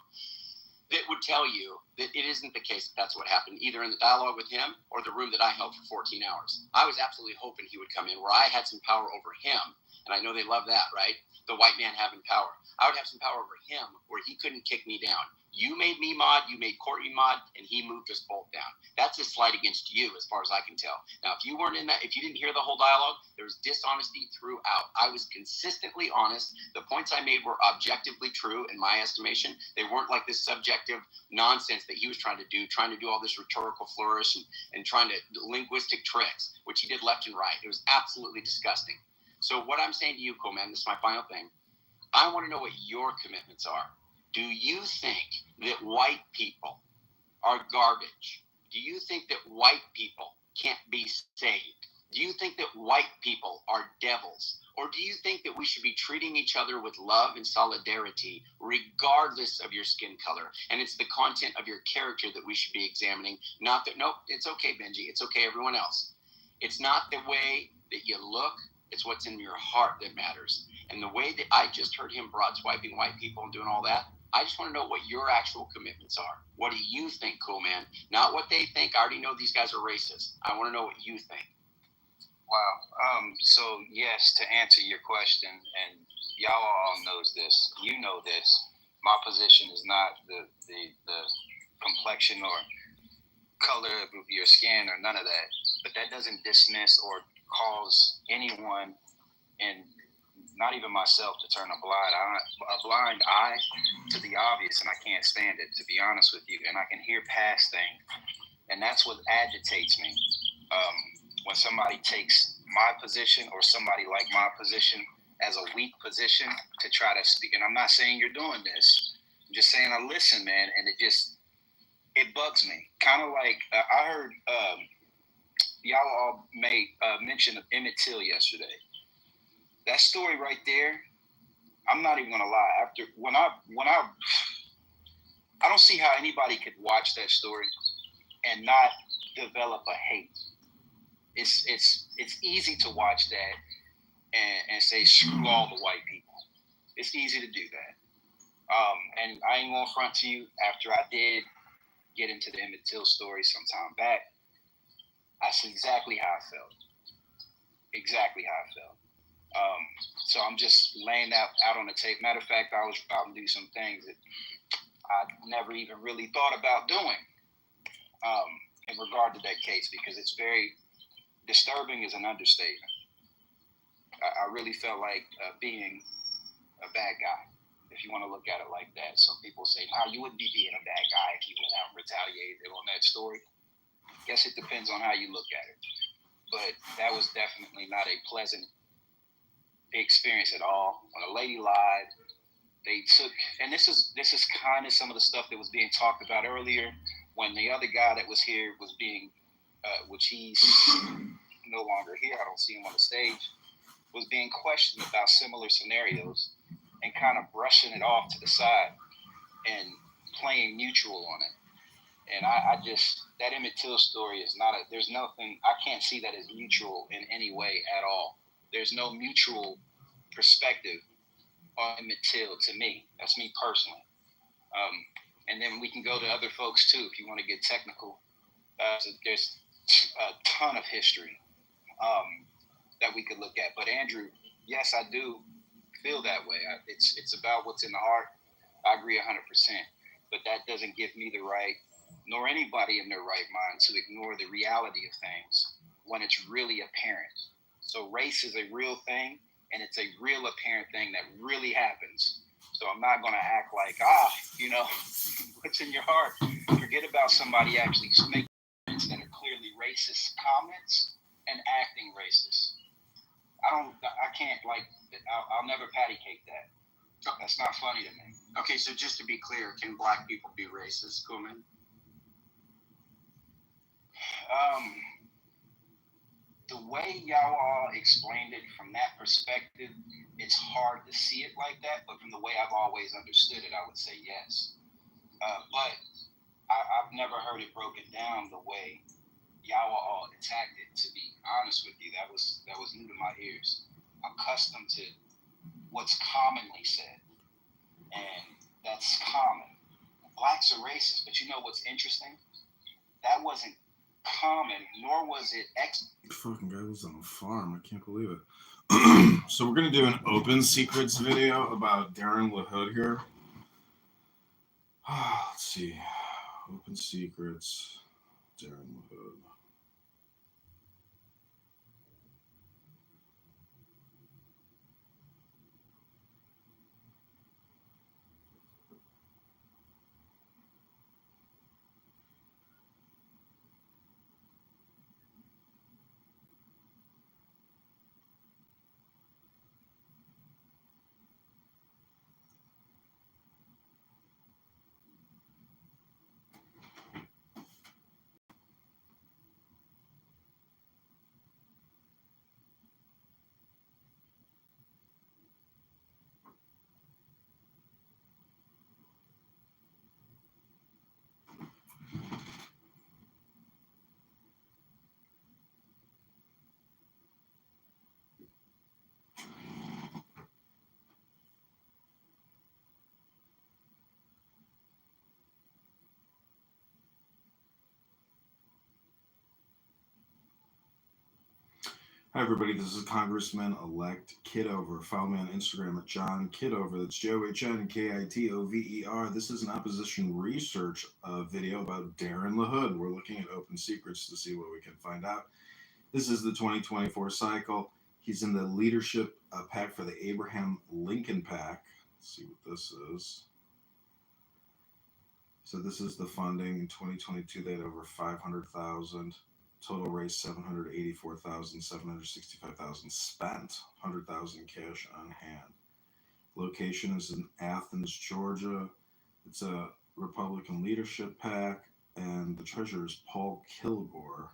That would tell you that it isn't the case that's what happened, either in the dialogue with him or the room that I held for 14 hours. I was absolutely hoping he would come in where I had some power over him And I know they love that, right? The white man having power. I would have some power over him where he couldn't kick me down. You made me mod, you made Courtney mod, and he moved us both down. That's a slight against you, as far as I can tell. Now, if you weren't in that, if you didn't hear the whole dialogue, there was dishonesty throughout. I was consistently honest. The points I made were objectively true in my estimation. They weren't like this subjective nonsense that he was trying to do all this rhetorical flourish and trying to linguistic tricks, which he did left and right. It was absolutely disgusting. So what I'm saying to you, Coleman, this is my final thing. I want to know what your commitments are. Do you think that white people are garbage? Do you think that white people can't be saved? Do you think that white people are devils? Or do you think that we should be treating each other with love and solidarity regardless of your skin color? And it's the content of your character that we should be examining. Not that, nope, it's okay, Benji. It's okay, everyone else. It's not the way that you look. It's what's in your heart that matters. And the way that I just heard him broad swiping white people and doing all that, I just want to know what your actual commitments are. What do you think, cool man? Not what they think. I already know these guys are racist. I want to know what you think. Wow. So yes, to answer your question, and y'all all knows this. You know this. My position is not the complexion or color of your skin or none of that. But that doesn't dismiss or cause anyone, and not even myself, to turn a blind eye to the obvious, and I can't stand it, to be honest with you. And I can hear past things, and that's what agitates me. When somebody takes my position or somebody like my position as a weak position to try to speak, and I'm not saying you're doing this, I'm just saying I listen, man, and it bugs me. Kind of like I heard y'all all made mention of Emmett Till yesterday. That story right there, I'm not even gonna lie. After when I don't see how anybody could watch that story and not develop a hate. It's easy to watch that and say screw all the white people. It's easy to do that. And I ain't gonna front to you. After I did get into the Emmett Till story some time back, I see exactly how I felt. Exactly how I felt. So I'm just laying that out on the tape. Matter of fact, I was about to do some things that I never even really thought about doing in regard to that case, because it's very disturbing is an understatement. I really felt like being a bad guy, if you want to look at it like that. Some people say, no, you wouldn't be being a bad guy if you went out and retaliated on that story. Guess it depends on how you look at it. But that was definitely not a pleasant experience at all. When a lady lied, they took, and this is kind of some of the stuff that was being talked about earlier when the other guy that was here was being, which he's no longer here, I don't see him on the stage, was being questioned about similar scenarios and kind of brushing it off to the side and playing neutral on it. And I just, that Emmett Till story is not there's nothing, I can't see that as neutral in any way at all. There's no mutual perspective on Emmett Till to me. That's me personally. And then we can go to other folks too, if you want to get technical. There's a ton of history that we could look at. But Andrew, yes, I do feel that way. It's about what's in the heart. I agree 100%. But that doesn't give me the right, nor anybody in their right mind, to ignore the reality of things when it's really apparent. So race is a real thing, and it's a real apparent thing that really happens. So I'm not going to act like, what's in your heart? Forget about somebody actually making comments that are clearly racist comments and acting racist. I'll never patty cake that. That's not funny to me. Okay, so just to be clear, can black people be racist, Kuhlman? The way y'all all explained it from that perspective, it's hard to see it like that, but from the way I've always understood it, I would say yes. But I've never heard it broken down the way y'all all attacked it, to be honest with you. That was new to my ears. I'm accustomed to what's commonly said, and that's common. Blacks are racist, but you know what's interesting? That wasn't common, nor was it The fucking guy was on a farm. I can't believe it. So we're going to do an open secrets video about Darren LaHood here. Let's see. Open secrets, Darren LaHood. Hi, everybody. This is Congressman-elect Kidover. Follow me on Instagram at John Kidover. That's JohnKitover. This is an opposition research video about Darren LaHood. We're looking at open secrets to see what we can find out. This is the 2024 cycle. He's in the leadership pack for the Abraham Lincoln PAC. Let's see what this is. So this is the funding. In 2022, they had over 500,000. Total raise 784,000, 765,000 spent, 100,000 cash on hand. Location is in Athens, Georgia. It's a Republican leadership PAC, and the treasurer is Paul Kilgore.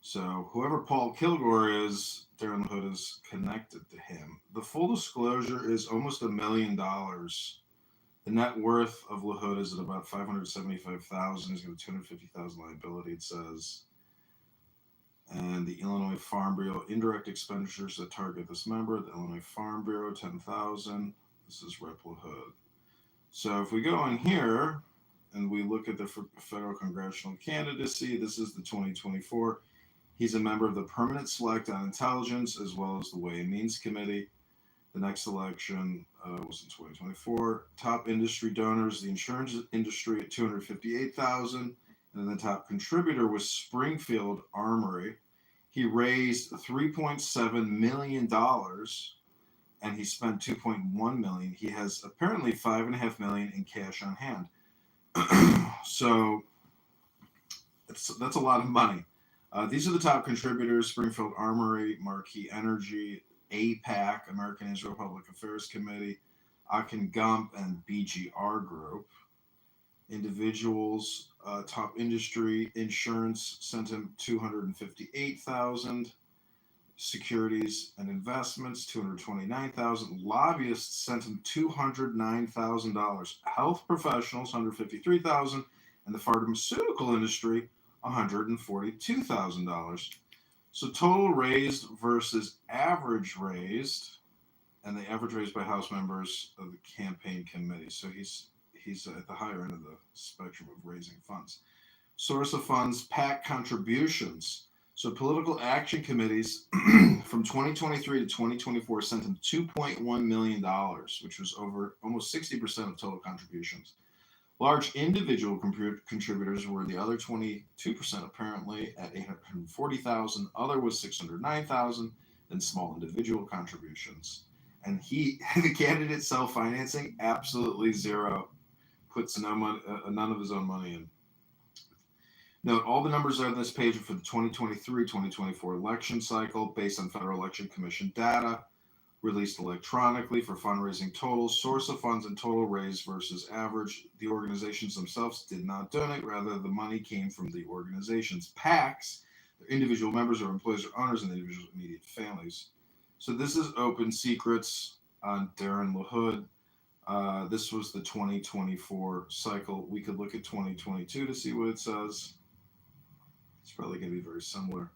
So whoever Paul Kilgore is, Darren LaHood is connected to him. The full disclosure is almost $1 million. The net worth of LaHood is at about $575,000. He's got a $250,000 liability, it says. And the Illinois Farm Bureau indirect expenditures that target this member, the Illinois Farm Bureau, $10,000. This is Rep LaHood. So if we go in here and we look at the federal congressional candidacy, this is the 2024. He's a member of the Permanent Select on Intelligence as well as the Way and Means Committee. The next election was in 2024. Top industry donors, the insurance industry at $258,000, and then the top contributor was Springfield Armory. He raised $3.7 million, and he spent $2.1 million. He has apparently $5.5 million in cash on hand. So that's a lot of money. These are the top contributors: Springfield Armory, Marquee Energy, APAC, American Israel Public Affairs Committee, Akin Gump, and BGR Group. Individuals, top industry, insurance sent him $258,000. Securities and investments, $229,000. Lobbyists sent him $209,000. Health professionals, $153,000, and the pharmaceutical industry, $142,000. So total raised versus average raised, and the average raised by House members of the campaign committee. So he's at the higher end of the spectrum of raising funds. Source of funds, PAC contributions. So political action committees from 2023 to 2024 sent him $2.1 million, which was over almost 60% of total contributions. Large individual contributors were the other 22%, apparently, at $840,000. Other was $609,000. Then small individual contributions. And the candidate self-financing, absolutely zero. Puts none of his own money in. Note, all the numbers on this page are for the 2023-2024 election cycle based on Federal Election Commission data, released electronically for fundraising totals, source of funds, and total raised versus average. The organizations themselves did not donate. Rather, the money came from the organizations' PACs, their individual members or employees or owners, and the individual immediate families. So this is open secrets on Darren LaHood. This was the 2024 cycle. We could look at 2022 to see what it says. It's probably going to be very similar.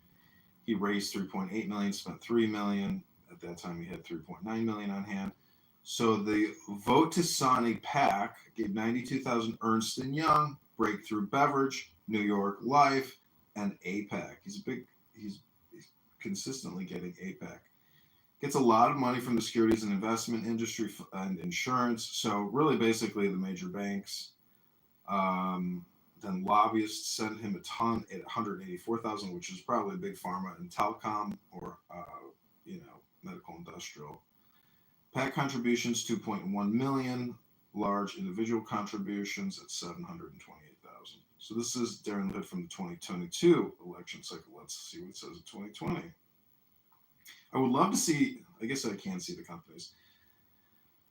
He raised $3.8 million, spent $3 million. At that time, he had $3.9 million on hand. So the Vote to Sonny PAC gave $92,000. Ernst & Young, Breakthrough Beverage, New York Life, and APAC. He's consistently getting APAC. Gets a lot of money from the securities and investment industry and insurance. So really, basically, the major banks. Then lobbyists sent him a ton at 184,000, which is probably big pharma and telecom or medical industrial. PAC contributions 2.1 million. Large individual contributions at 728,000. So this is Darren LaHood from the 2022 election cycle. Let's see what it says in 2020. I would love to see, I guess I can see the companies.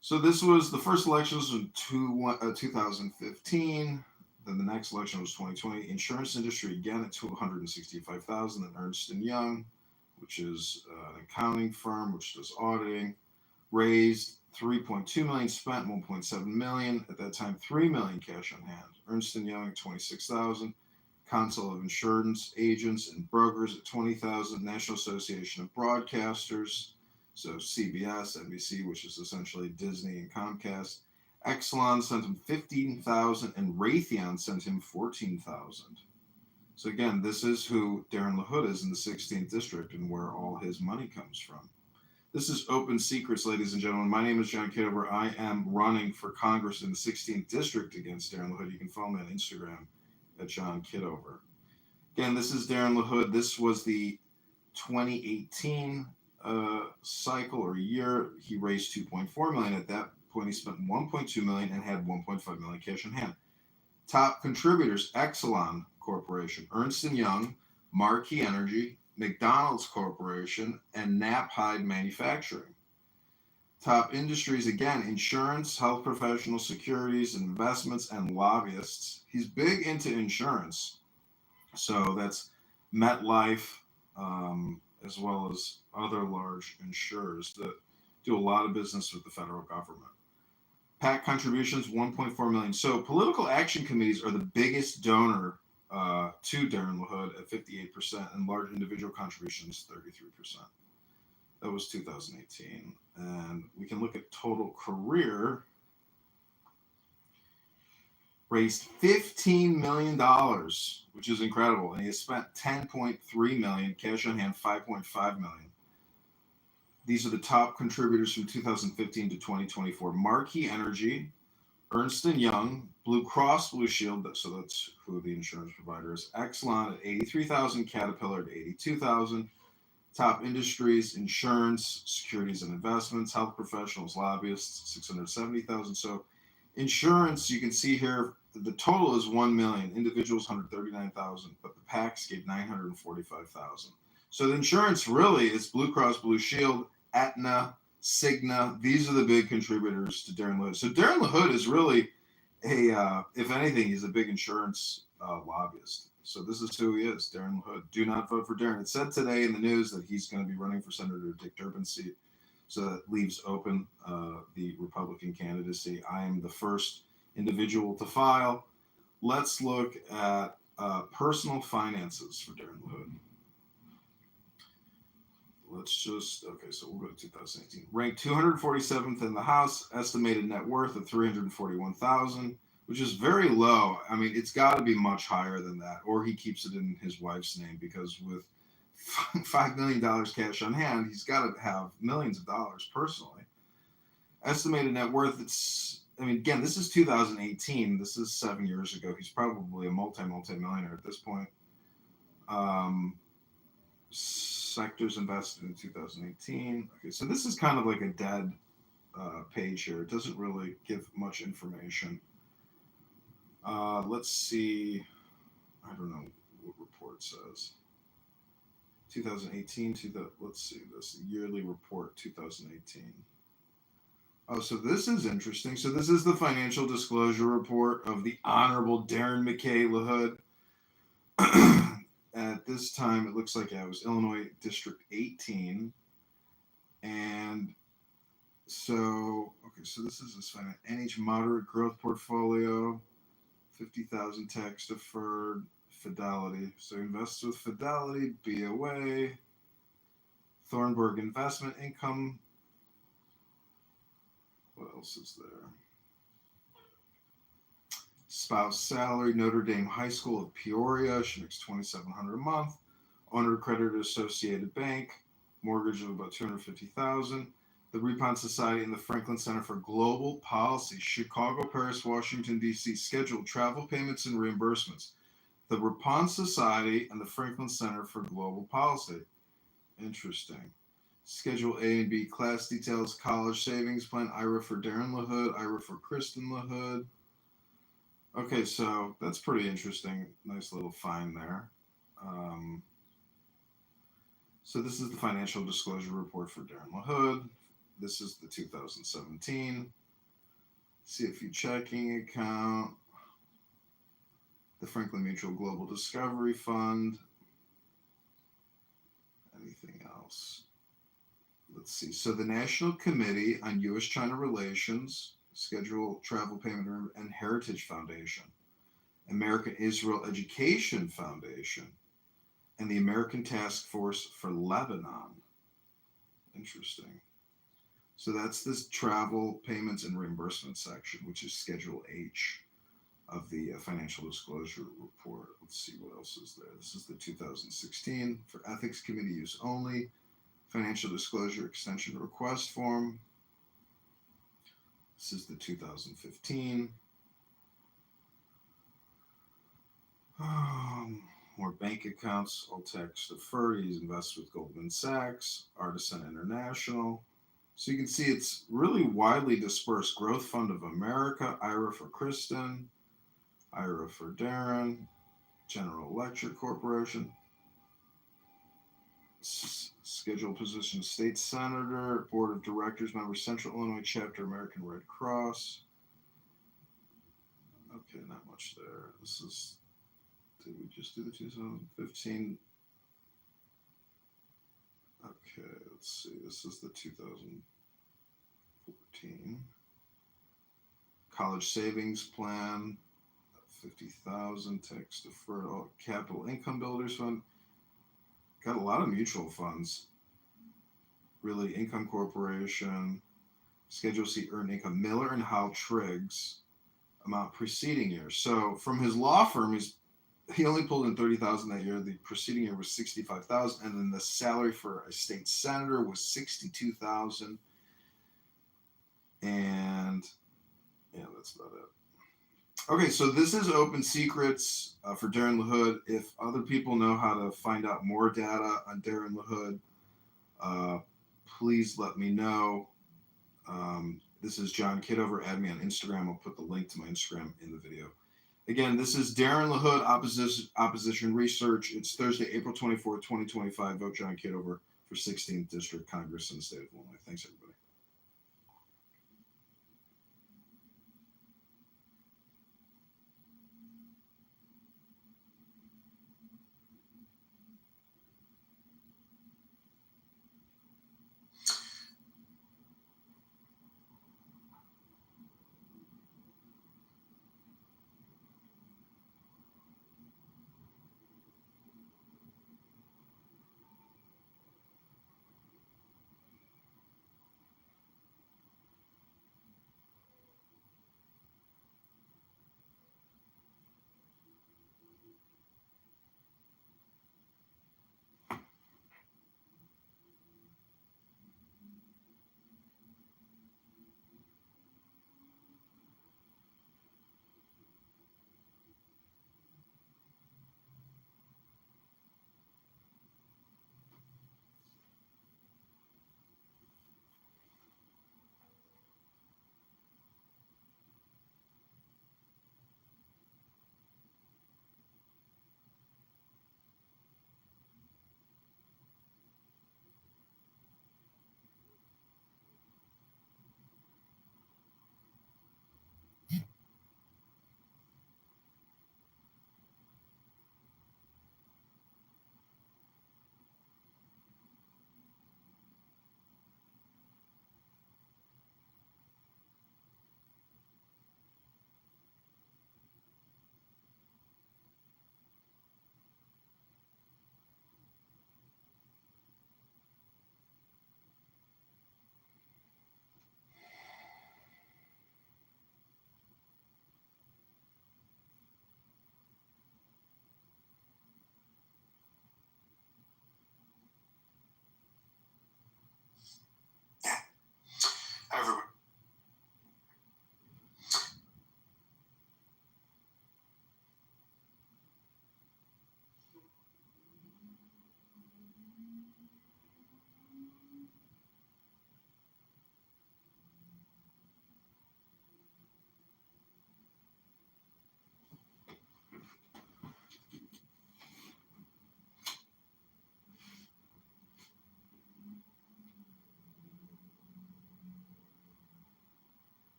So this was, the first election was in 2015. Then the next election was 2020. Insurance industry again at 265,000. Then Ernst & Young, which is an accounting firm which does auditing, raised 3.2 million, spent 1.7 million. At that time, 3 million cash on hand. Ernst & Young at 26,000. Council of Insurance Agents and Brokers at 20,000. National Association of Broadcasters, so CBS, NBC, which is essentially Disney and Comcast. Exelon sent him 15,000 and Raytheon sent him 14,000. So again, this is who Darren LaHood is in the 16th district and where all his money comes from. This is Open Secrets, ladies and gentlemen. My name is John Kidover. I am running for Congress in the 16th district against Darren LaHood. You can follow me on Instagram at John Kidover. Again, this is Darren LaHood. This was the 2018 cycle or year. He raised 2.4 million. At that point, he spent 1.2 million and had 1.5 million cash in hand. Top contributors: Exelon Corporation, Ernst & Young, Marquee Energy, McDonald's Corporation, and Knapheide Manufacturing. Top industries, again, insurance, health professionals, securities, investments, and lobbyists. He's big into insurance. So that's MetLife, as well as other large insurers that do a lot of business with the federal government. PAC contributions, 1.4 million. So political action committees are the biggest donor to Darren LaHood at 58%, and large individual contributions, 33%. That was 2018. And we can look at total career. Raised $15 million, which is incredible. And he has spent 10.3 million, cash on hand, 5.5 million. These are the top contributors from 2015 to 2024. Marquee Energy, Ernst & Young, Blue Cross Blue Shield, so that's who the insurance provider is. Exelon at 83,000, Caterpillar at 82,000. Top industries: insurance, securities and investments, health professionals, lobbyists, 670,000. So insurance, you can see here, the total is 1 million. Individuals, 139,000, but the PACs gave 945,000. So the insurance really is Blue Cross Blue Shield, Aetna, Cigna. These are the big contributors to Darren LaHood. So Darren LaHood is really if anything, he's a big insurance lobbyist. So this is who he is, Darren LaHood. Do not vote for Darren. It said today in the news that he's going to be running for Senator Dick Durbin's seat. So that leaves open the Republican candidacy. I am the first individual to file. Let's look at personal finances for Darren LaHood. So we'll go to 2018. Ranked 247th in the House, estimated net worth of 341,000, which is very low. I mean, it's got to be much higher than that, or he keeps it in his wife's name, because with $5 million cash on hand, he's got to have millions of dollars personally. Estimated net worth, again, this is 2018. This is 7 years ago. He's probably a multi-millionaire at this point. Sectors invested in 2018. Okay, so this is kind of like a dead page here. It doesn't really give much information. Let's see. I don't know what report says. 2018 let's see this yearly report 2018. Oh, so this is interesting. So this is the financial disclosure report of the Honorable Darren McKay LaHood. At this time, it looks like I was Illinois District 18. And so this is his NH moderate growth portfolio, 50,000 tax deferred, Fidelity. So he invests with Fidelity, BOA, Thornburg Investment Income. What else is there? Spouse salary, Notre Dame High School of Peoria. She makes $2,700 a month. Owner creditor Associated Bank, mortgage of about $250,000. The Ripon Society and the Franklin Center for Global Policy, Chicago, Paris, Washington, D.C. scheduled travel payments and reimbursements. The Ripon Society and the Franklin Center for Global Policy. Interesting. Schedule A and B class details, college savings plan, IRA for Darren LaHood, IRA for Kristen LaHood. Okay, so that's pretty interesting. Nice little find there. So this is the financial disclosure report for Darren LaHood. This is the 2017 CFU checking account, the Franklin Mutual Global Discovery Fund. Anything else? Let's see. So the National Committee on U.S.-China Relations, Schedule Travel Payment and Heritage Foundation, American Israel Education Foundation, and the American Task Force for Lebanon. Interesting. So that's this travel payments and reimbursement section, which is Schedule H of the financial disclosure report. Let's see what else is there. This is the 2016 for Ethics Committee use only, financial disclosure extension request form. This is the 2015. More bank accounts, all tax deferred. He's invested with Goldman Sachs, Artisan International. So you can see it's really widely dispersed. Growth Fund of America, IRA for Kristen, IRA for Darren, General Electric Corporation, scheduled position state senator, board of directors member, Central Illinois chapter, American Red Cross. Okay, not much there. This is, did we just do the 2015? Okay, let's see. This is the 2014 college savings plan, 50,000 tax deferred, capital income builders fund. Got a lot of mutual funds. Really, Income Corporation, Schedule C earned income, Miller and Howe Triggs, amount preceding year. So from his law firm, he only pulled in 30,000 that year. The preceding year was 65,000, and then the salary for a state senator was 62,000. And yeah, that's about it. Okay, so this is open secrets for Darren LaHood. If other people know how to find out more data on Darren LaHood, please let me know. This is John Kidover. Add me on Instagram. I'll put the link to my Instagram in the video. Again, this is Darren LaHood, Opposition Research. It's Thursday, April 24th, 2025. Vote John Kidover for 16th District Congress in the state of Illinois. Thanks, everybody.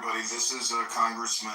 everybody. This is Congressman.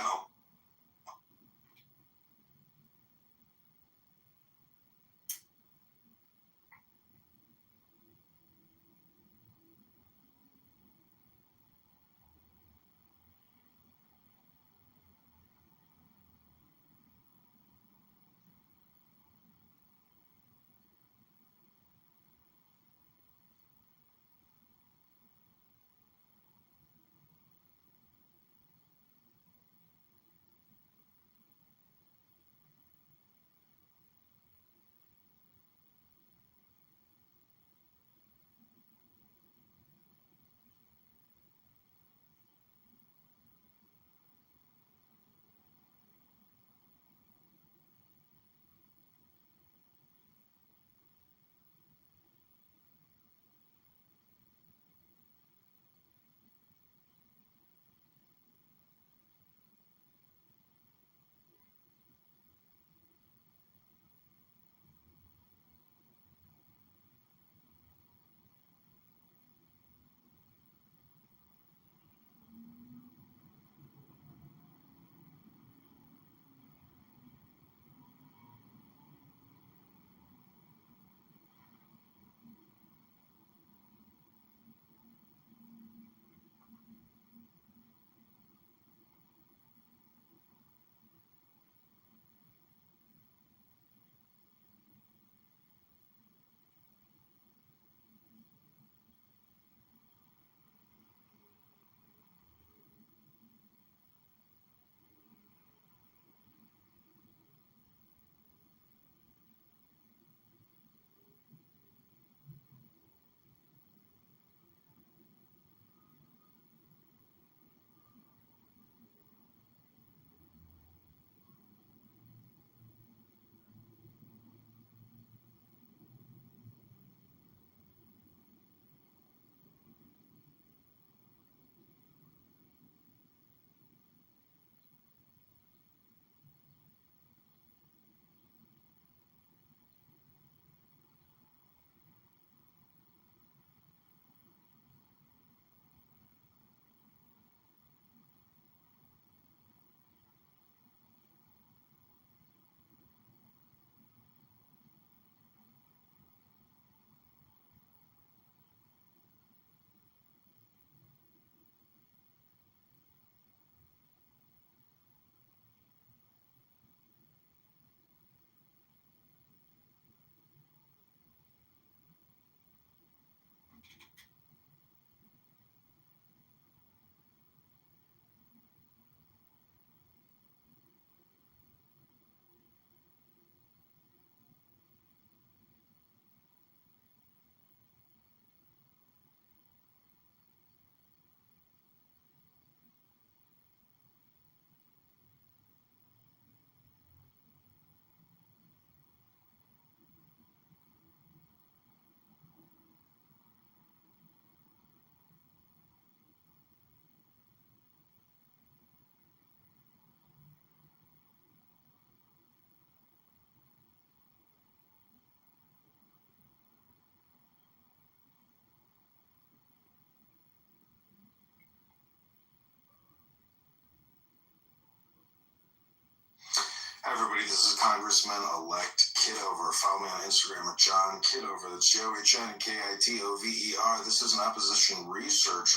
Hi, everybody. This is Congressman-elect Kidover. Follow me on Instagram at John Kidover. That's JOHNKITOVER. This is an opposition research.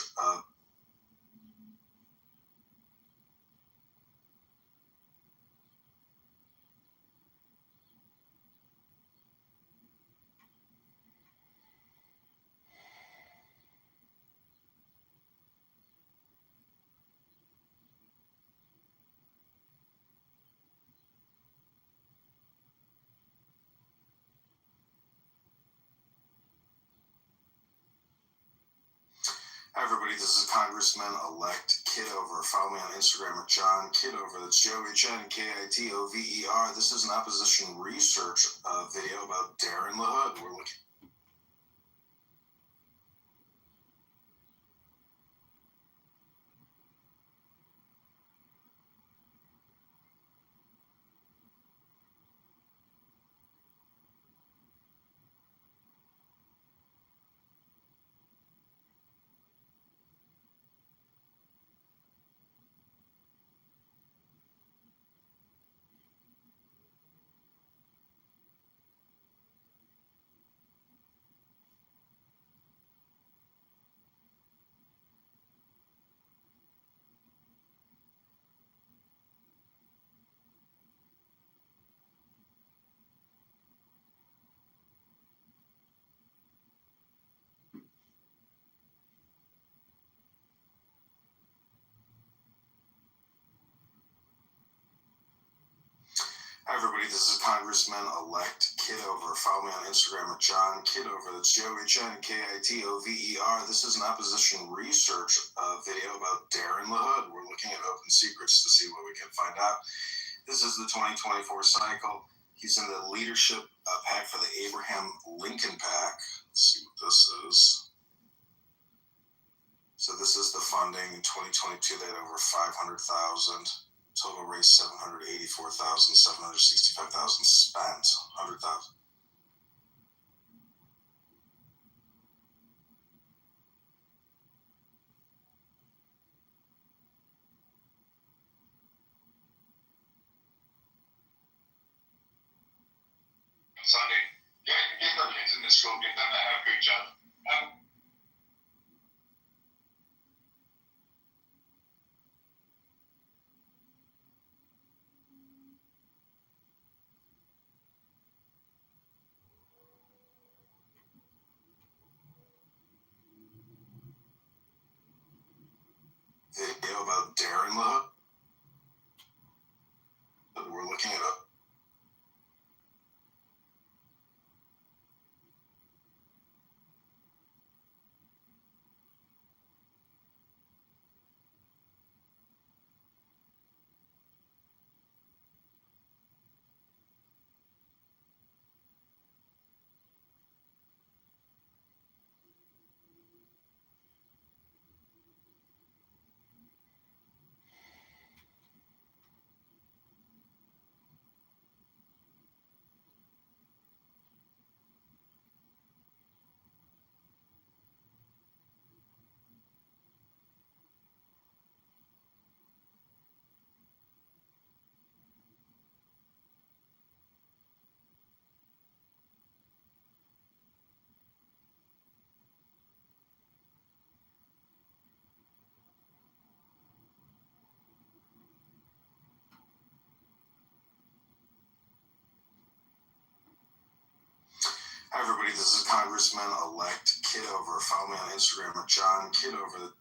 Hi, everybody. This is Congressman-elect Kidover. Follow me on Instagram at John Kidover. That's JOHNKITOVER. This is an opposition research video about Darren LaHood. We're looking. Congressman-elect Kidover. Follow me on Instagram at John Kidover. That's JohnKitover. This is an opposition research video about Darren LaHood. We're looking at open secrets to see what we can find out. This is the 2024 cycle. He's in the leadership pack for the Abraham Lincoln PAC. Let's see what this is. So this is the funding. In 2022, they had over 500,000. Total raise 784,000, 765,000 spent, 100,000. Sunday, get your kids in the school, get them to have a great job. Video about Darren LaHood. We're looking at a Hi everybody, this is Congressman-elect Kidover. Follow me on Instagram at John Kidover.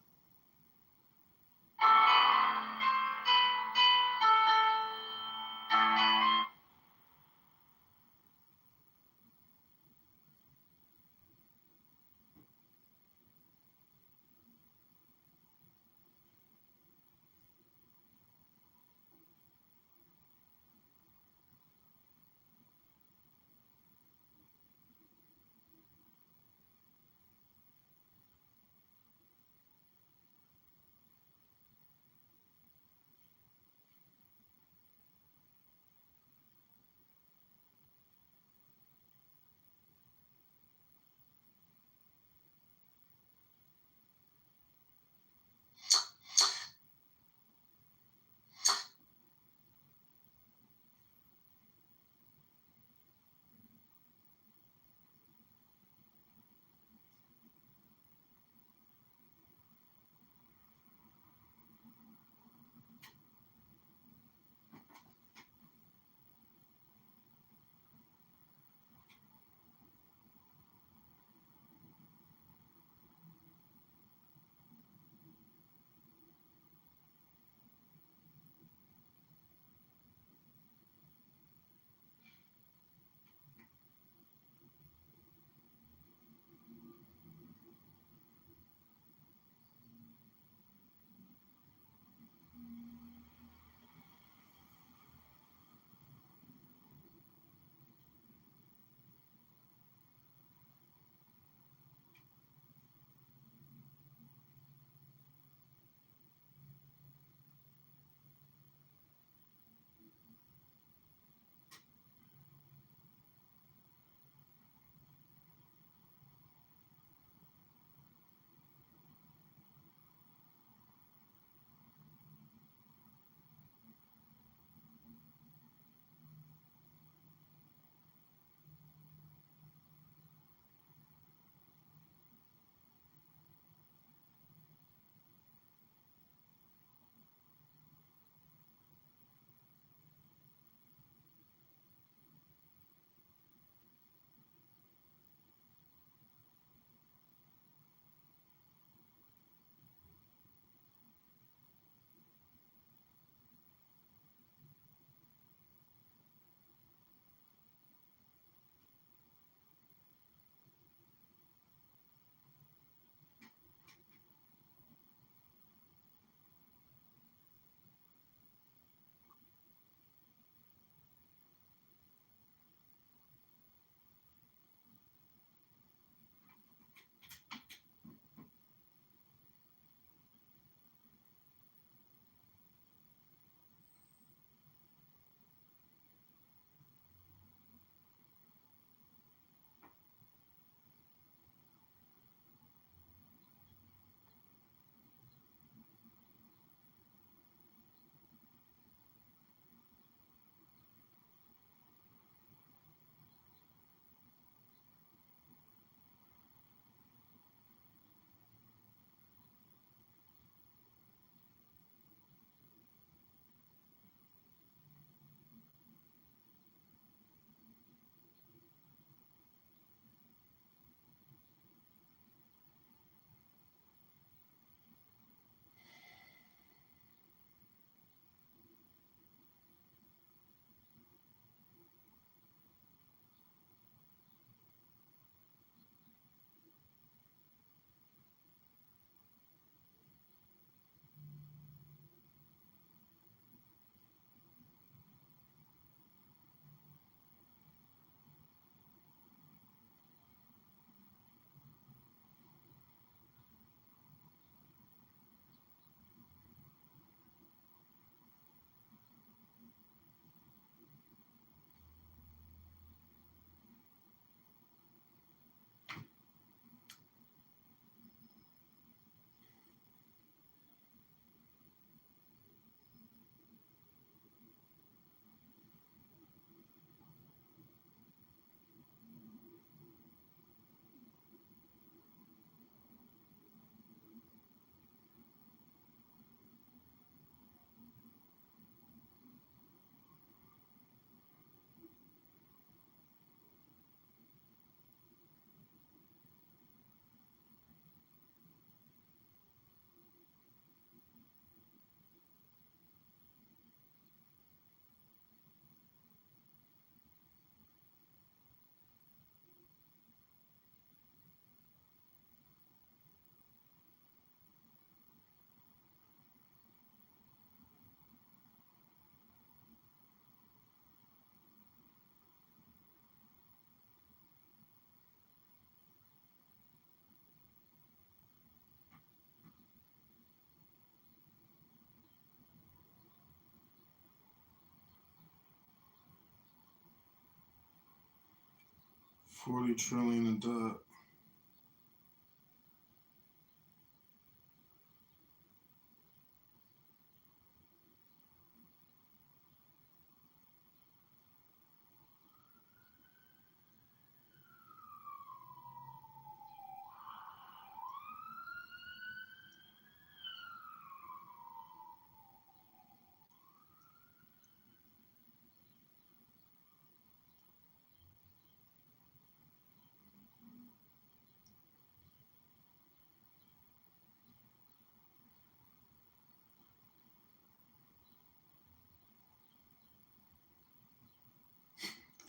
$40 trillion in debt.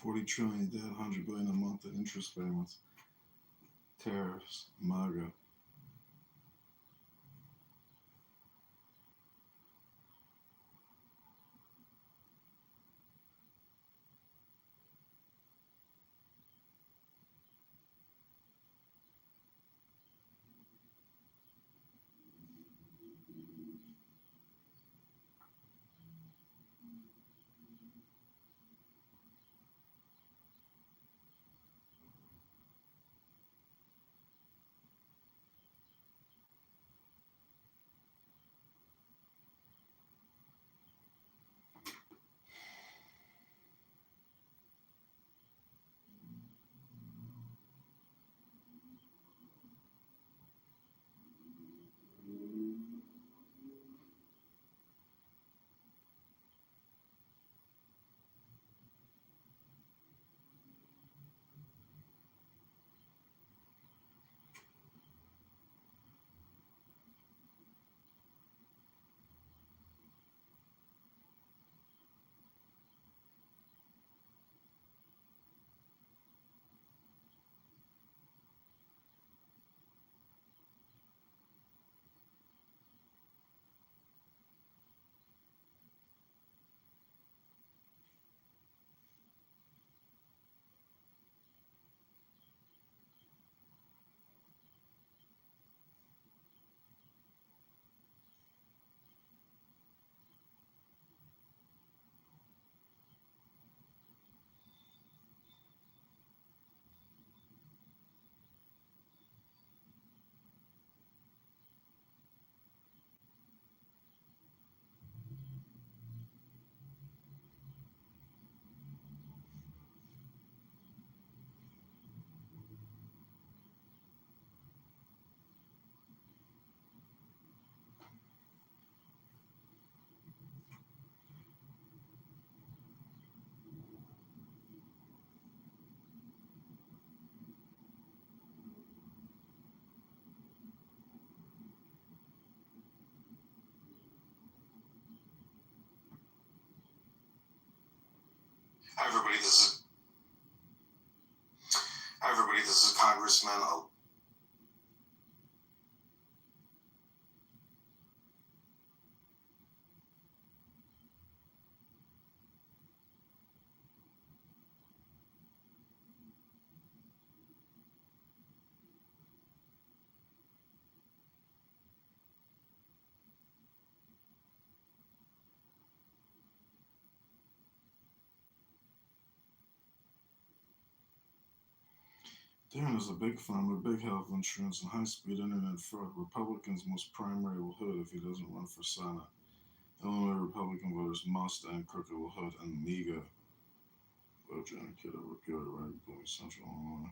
$40 trillion debt, $100 billion a month in interest payments. Tariffs, MAGA. Hi everybody, this is Congressman. Darren is a big farmer, big health insurance, and high-speed internet fraud. Republicans' most primary will hood if he doesn't run for Senate. Illinois Republican voters must end crooked will hood and MEGA. Vote Johnny Kid over Peoria, right? Going Central Illinois.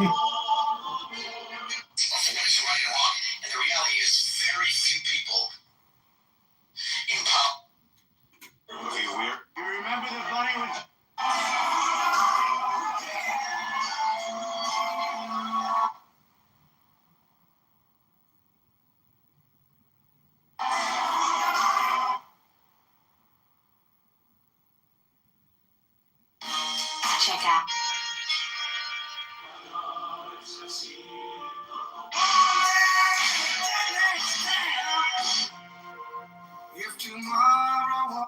what is right or wrong. And the reality is, very few people in power. Weird. You remember the bunny with check out. If tomorrow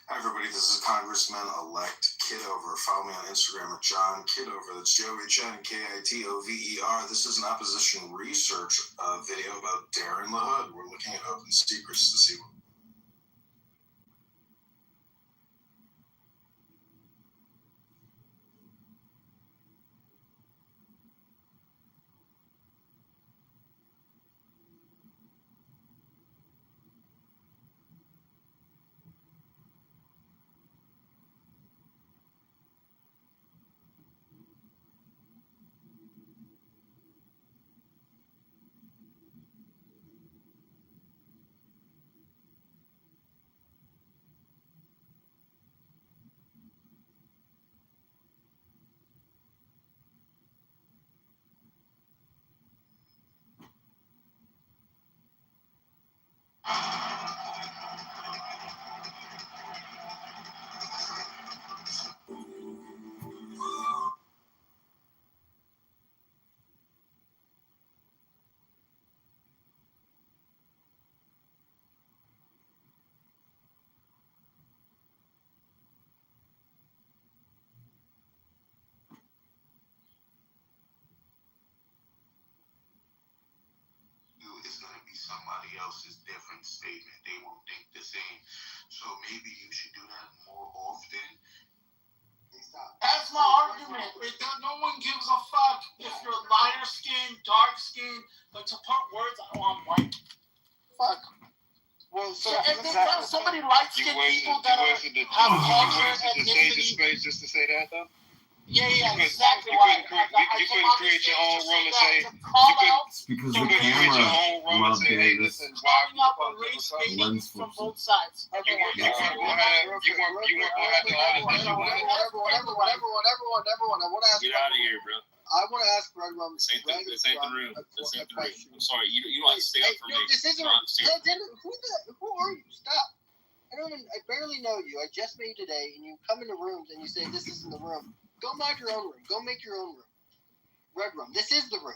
Hi everybody, this is Congressman-elect Kidover. Follow me on Instagram at John Kidover. That's Joey-Chen, K-I-T-O-V-E-R. This is an opposition research video about Darren LaHood. We're looking at open secrets to see what. It's going to be somebody else's different statement. They won't think the same. So maybe you should do that more often. That's my argument. No one gives a fuck if you're lighter skin, dark skin, but to put words on white. Fuck. Well, so if there's so many light skinned people that have culture, ethnicity. Space just to say that though? Yeah, exactly. You couldn't create your own room and say. It's because the camera loved Davis. Calling out the race baiting from both sides. Okay. You weren't gonna have the audience that you wanted. Everyone. I want to ask. Get out of here, bro. I want to ask Greg Roman. This ain't the room. I'm sorry, you don't have to stay up for me. No, this isn't. Who are you? Stop. I barely know you. I just met you today, and you come into rooms and you say this isn't the room. Go mind your own room. Go make your own room. Red room. This is the room.